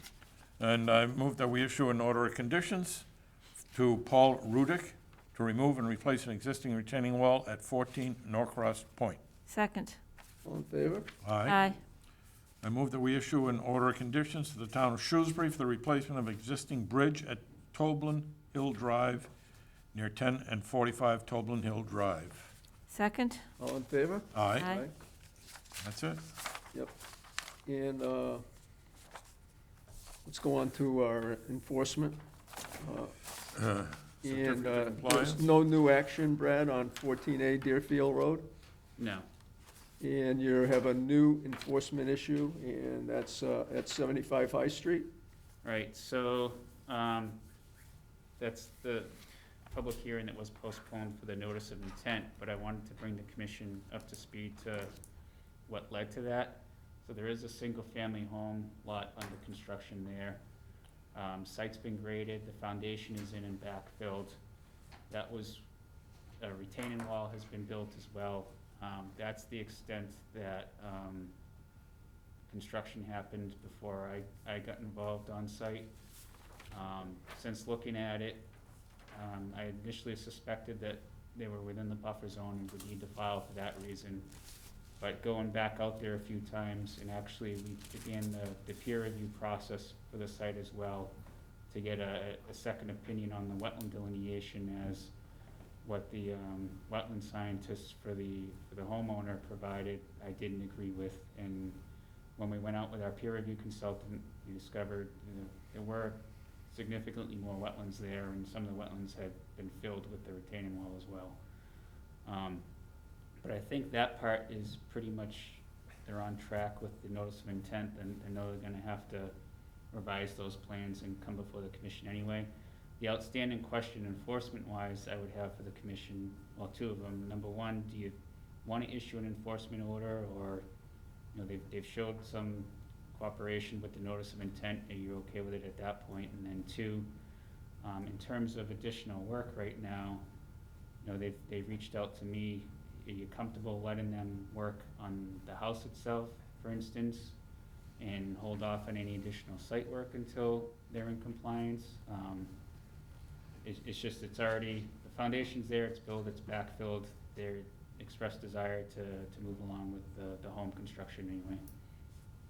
And I move that we issue an order of conditions to Paul Ruddick to remove and replace an existing retaining wall at 14 Norcross Point. Second. All in favor? Aye. I move that we issue an order of conditions to the town of Shrewsbury for the replacement of existing bridge at Toblin Hill Drive near 10 and 45 Toblin Hill Drive. Second. All in favor? Aye. Aye. That's it. Yep. And let's go on to our enforcement. And Certificate of there's compliance? no new action, Brad, on 14A Deerfield Road. No. And you have a new enforcement issue, and that's at 75 High Street. Right, so, that's the public hearing that was postponed for the notice of intent, but I wanted to bring the commission up to speed to what led to that. So there is a single-family home lot under construction there. Site's been graded, the foundation is in and backfilled. That was, a retaining wall has been built as well. That's the extent that, construction happened before I got involved on site. Since looking at it, I initially suspected that they were within the buffer zone and would need to file for that reason. But going back out there a few times, and actually we began the peer review process for the site as well to get a second opinion on the wetland delineation, as what the wetland scientists for the homeowner provided, I didn't agree with. And when we went out with our peer review consultant, we discovered there were significantly more wetlands there, and some of the wetlands had been filled with the retaining wall as well. But I think that part is pretty much, they're on track with the notice of intent, and I know they're gonna have to revise those plans and come before the commission anyway. The outstanding question enforcement-wise I would have for the commission, well, two of them. Number one, do you want to issue an enforcement order, or, you know, they've showed some cooperation with the notice of intent, are you okay with it at that point? And then two, in terms of additional work right now, you know, they've reached out to me. Are you comfortable letting them work on the house itself, for instance, and hold off on any additional site work until they're in compliance? It's just, it's already, the foundation's there, it's built, it's backfilled, their expressed desire to move along with the home construction anyway.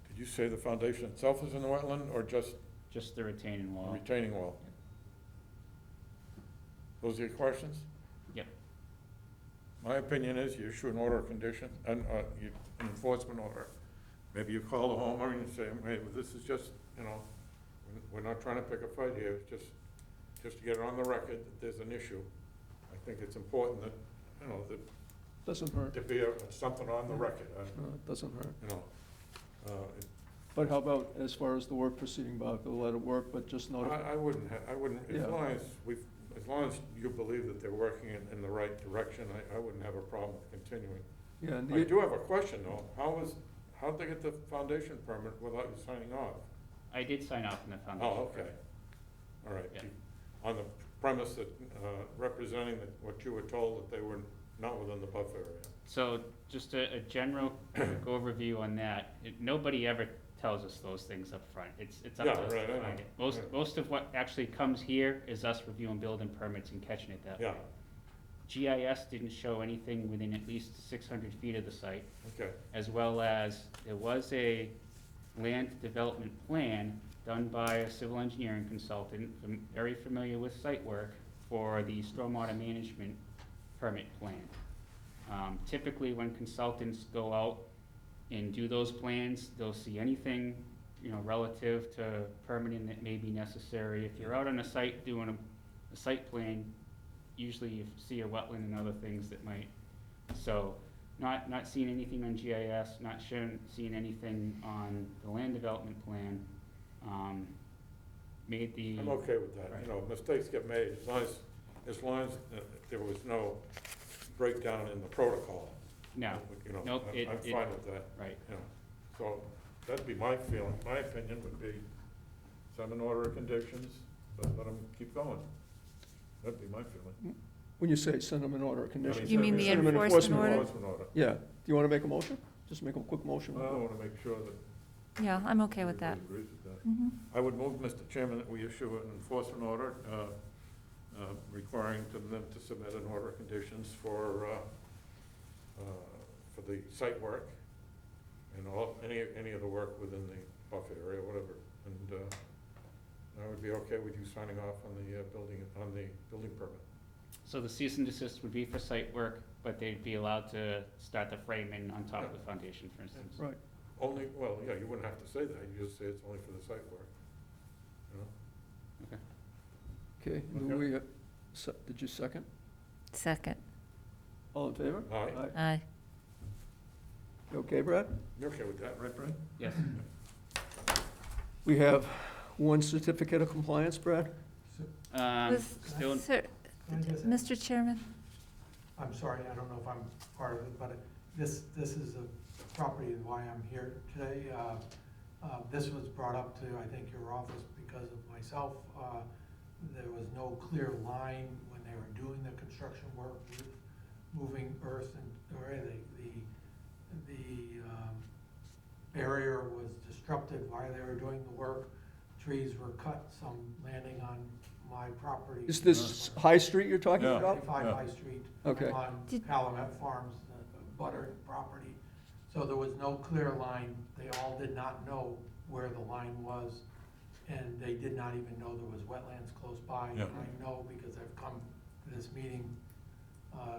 Did you say the foundation itself is in the wetland, or just Just the retaining the wall. retaining wall? Those are your questions? Yep. My opinion is you issue an order of condition, and an enforcement order. Maybe you call the homeowner and say, hey, this is just, you know, we're not trying to pick a fight here, it's just to get it on the record that there's an issue. I think it's important that, you know, that Doesn't hurt. to be something on the record, No, it doesn't hurt. you know. But how about as far as the work proceeding, Bob, to let it work, but just notify? I wouldn't, as Yeah. long as you believe that they're working in the right direction, I wouldn't have a problem with continuing. Yeah, and I do have a question, though. How'd they get the foundation permit without you signing off? I did sign off on the foundation. Oh, okay. All right. Yeah. On the premise that, representing that what you were told that they were not within the buffer area. So just a general quick overview on that. Nobody ever tells us those things up front. It's up Yeah, to us right, to I find know. it. Yeah. Most of what actually comes here is us reviewing building permits and catching it that way. Yeah, GIS didn't show anything within at least 600 feet of the site, okay. as well as there was a land development plan done by a civil engineering consultant, very familiar with site work, for the stormwater management permit plan. Typically, when consultants go out and do those plans, they'll see anything, you know, relative to permitting that may be necessary. If you're out on a site doing a site plan, usually you see a wetland and other things that might, so not seeing anything on GIS, not seeing anything on the land development plan, made the. I'm okay with that. Right. You know, mistakes get made as long as there was no breakdown in the protocol. No, You know, Nope, I'm fine with that, right. you know. So that'd be my feeling, my opinion would be send an order of conditions, but let them keep going. That'd be my feeling. When you say send them an order of conditions. You mean the send them an enforcement order? Enforcement order. Yeah, do you wanna make a motion? Just make a quick motion. Well, I wanna make sure that Yeah, I'm okay with that. everybody agrees with that. Mm-hmm. I would move, Mr. Chairman, that we issue an enforcement order requiring them to submit an order of conditions for the site work and any of the work within the buffer area, whatever. And I would be okay with you signing off on the building permit. So the cease and desist would be for site work, but they'd be allowed to start the framing on top of the foundation, for instance. Right. Only, well, yeah, you wouldn't have to say that, you just say it's only for the site work. You know? Okay, do we, did you second? Second. All in favor? Aye. Aye. You okay, Brad? You're okay with that, right, Brian? Yes. We have one certificate of compliance, Brad? Still, Sir, Mr. Chairman? I'm sorry, I don't know if I'm part of it, but this is a property and why I'm here today. This was brought up to, I think, your office because of myself. There was no clear line when they were doing the construction work with moving earth and, or the barrier was disrupted while they were doing the work. Trees were cut, some landing on my property. Is this High Street you're talking Yeah. about? 25 High Street. Okay. On Kelemet Farms, the butter property. So there was no clear line. They all did not know where the line was, and they did not even know there was wetlands close by. Yeah. And I know because I've come to this meeting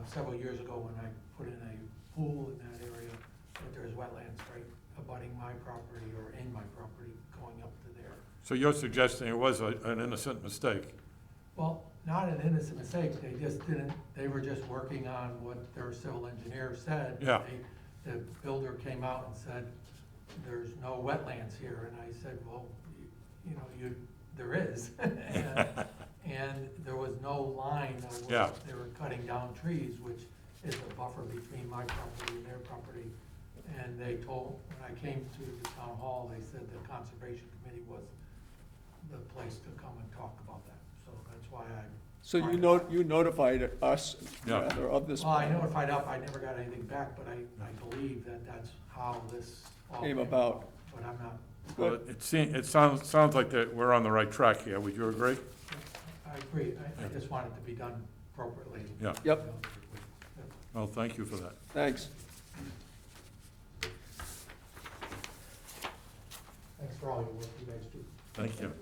several years ago when I put in a pool in that area, that there's wetlands right abutting my property or in my property going up to there. So you're suggesting it was an innocent mistake? Well, not an innocent mistake, they just didn't, they were just working on what their civil engineer said. Yeah. The builder came out and said, there's no wetlands here, and I said, well, there is. And there was no line of Yeah. where they were cutting down trees, which is a buffer between my property and their property. And they told, when I came to the town hall, they said the conservation committee was the place to come and talk about that. So that's why I. So you notified us, Yeah. rather, of this. Well, I notified up, I never got anything back, but I believe that that's how this all Came about. But I'm not, Well, it sounds like that we're on the right track here. Would you agree? I agree, I just want it to be done appropriately. Yeah. Yep, Well, thank you for that. thanks. Thanks for all your work you guys do. Thank you.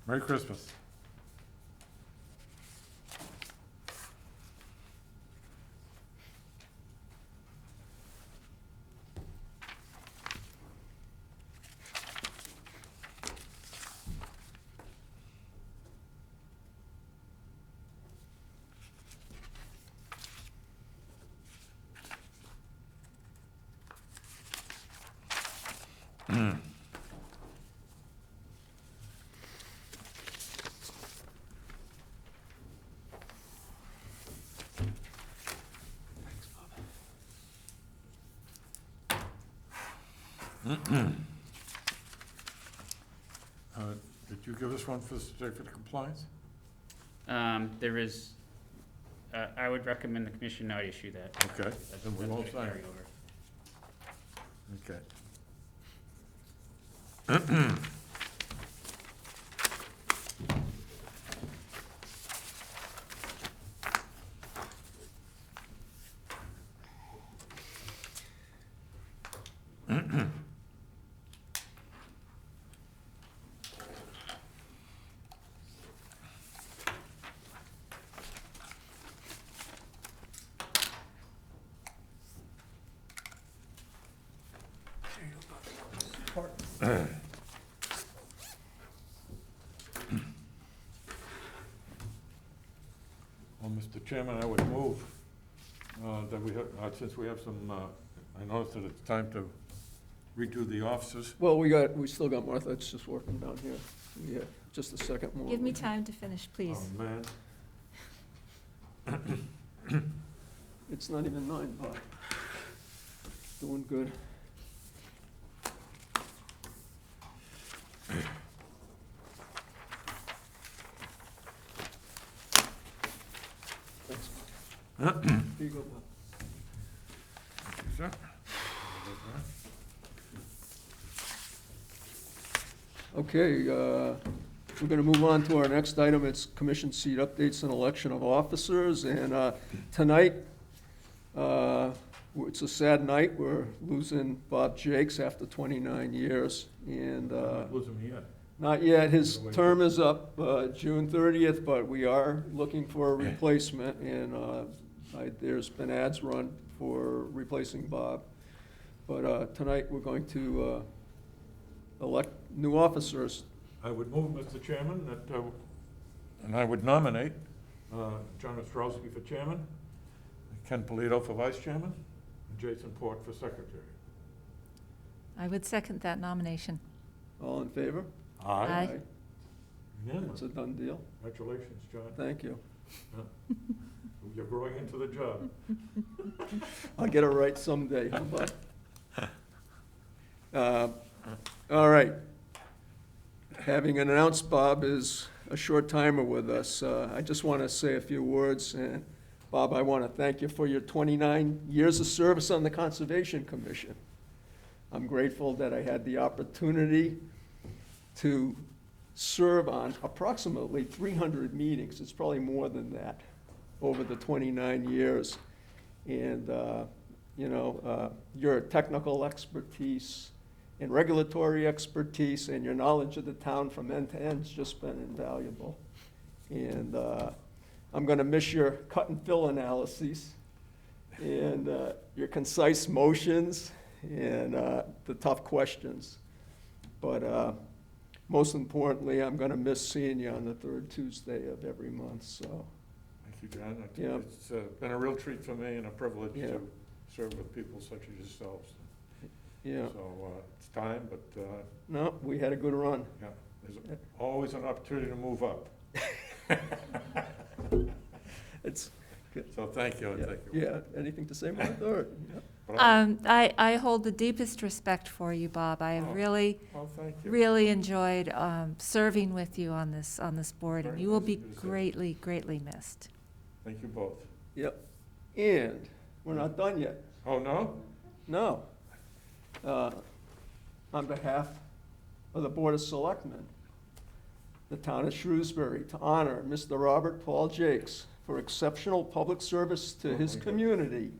Merry Christmas. Did you give us one for the certificate of compliance? there is, I would recommend the commission not issue that. Okay, That's then we that's won't gonna sign carry it. over. Okay. Well, Mr. Chairman, I would move that we have, since we have some, I noticed that it's time to redo the offices. Well, we still got Martha, it's just working down here. Yeah, just a second more. Give me time to finish, please. Oh, man. It's not even 9, Bob. Doing good. Thanks. Here you go, Bob. Okay, we're gonna move on to our next item. It's commission seat updates and election of officers. And tonight, it's a sad night. We're losing Bob Jakes after 29 years. And Lose him yet. not yet. His term is up June 30th, but we are looking for a replacement. And there's been ads run for replacing Bob. But tonight, we're going to elect new officers. I would move, Mr. Chairman, that, and I would nominate John Ostrowski for chairman, Ken Polito for vice chairman, and Jason Port for secretary. I would second that nomination. All in favor? Aye. Unanimous. It's a done deal. Congratulations, John. Thank you. You're growing into the job. I'll get it right someday. How about? All right. Having announced Bob is a short timer with us, I just want to say a few words. And Bob, I want to thank you for your 29 years of service on the Conservation Commission. I'm grateful that I had the opportunity to serve on approximately 300 meetings. It's probably more than that over the 29 years. And, your technical expertise and regulatory expertise and your knowledge of the town from end to end has just been invaluable. And I'm going to miss your cut and fill analyses and your concise motions and the tough questions. But most importantly, I'm going to miss seeing you on the third Tuesday of every month. So, Thank you, John. Yeah. It's been a real treat for me and a privilege Yeah. to serve with people such as yourselves. yeah, So it's time, but no, we had a good run. yeah, there's always an opportunity to move up. It's good. So thank you, thank you. Yeah, anything to say, Martha? Or- yeah. But I- I hold the deepest respect for you, Bob. I Oh. really, Well, thank you. really enjoyed serving with you on this board, and Very you will nice be of you to say. greatly, greatly missed. Thank you both. Yep. And we're not done yet. Oh, no? No. On behalf of the Board of Selectmen, the town of Shrewsbury, to honor Mr. Robert Paul Jakes for exceptional public service to his community,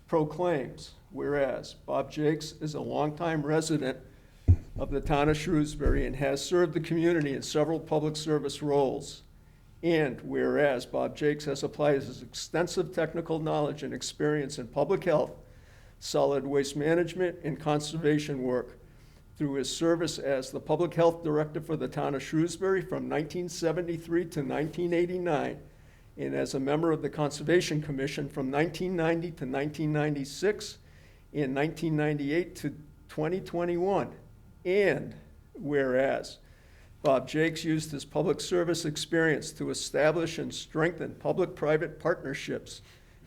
proclaims, whereas Bob Jakes is a longtime resident of the town of Shrewsbury and has served the community in several public service roles. And whereas Bob Jakes has applied his extensive technical knowledge and experience in public health, solid waste management, and conservation work through his service as the Public Health Director for the town of Shrewsbury from 1973 to 1989, and as a member of the Conservation Commission from 1990 to 1996, and 1998 to 2021. And whereas Bob Jakes used his public service experience to establish and strengthen public-private partnerships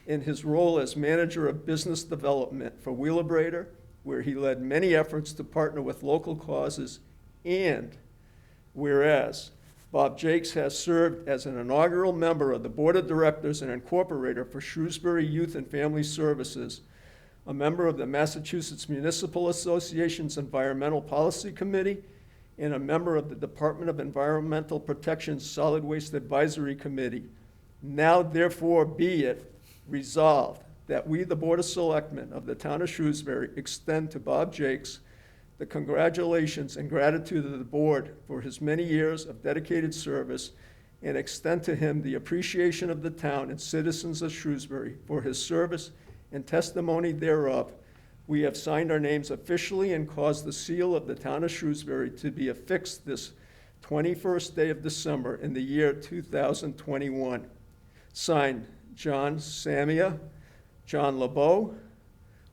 in his role as manager of business development for Wheelabrator, where he led many efforts to partner with local causes. And whereas Bob Jakes has served as an inaugural member of the Board of Directors and Incorporator for Shrewsbury Youth and Family Services, a member of the Massachusetts Municipal Association's Environmental Policy Committee, and a member of the Department of Environmental Protection's Solid Waste Advisory Committee. Now therefore be it resolved that we, the Board of Selectmen of the town of Shrewsbury, extend to Bob Jakes the congratulations and gratitude of the board for his many years of dedicated service, and extend to him the appreciation of the town and citizens of Shrewsbury for his service and testimony thereof. We have signed our names officially and caused the seal of the town of Shrewsbury to be affixed this 21st day of December in the year 2021. Signed, John Samia, John LeBeau,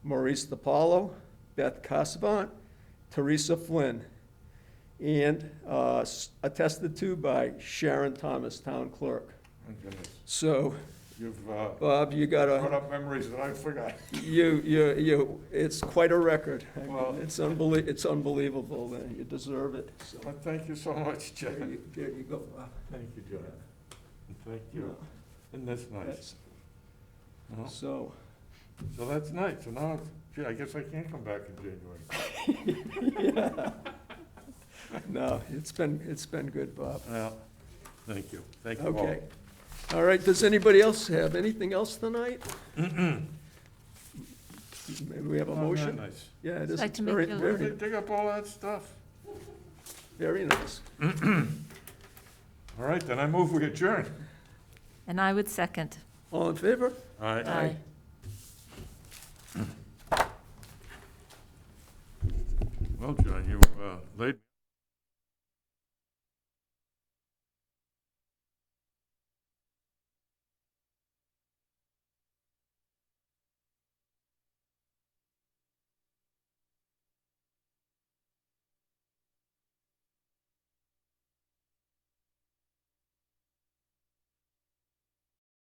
Maurice DiPaolo, Beth Casavant, Teresa Flynn, and attested to by Sharon Thomas, Town Clerk. My goodness. So You've Bob, you brought gotta, up memories that I forgot. it's quite a record. I mean, Well- it's unbelievable, you deserve it, so. Well, thank you so much, There Jen. you go, Bob. Thank you, John. And thank you. And that's nice. That's- Well, So, so that's nice. So now, gee, I guess I can't come back in January. yeah. No, it's been good, Bob. Well, thank you. Thank you all. Okay. All right, does anybody else have anything else tonight? Maybe we have a Oh, motion? nice. Yeah, it is. I'd like It's to make very, a- Where did very, they dig up all that stuff? very nice. All right, then I move we adjourn. And I would second. All in favor? All right. Aye. Well, John, you laid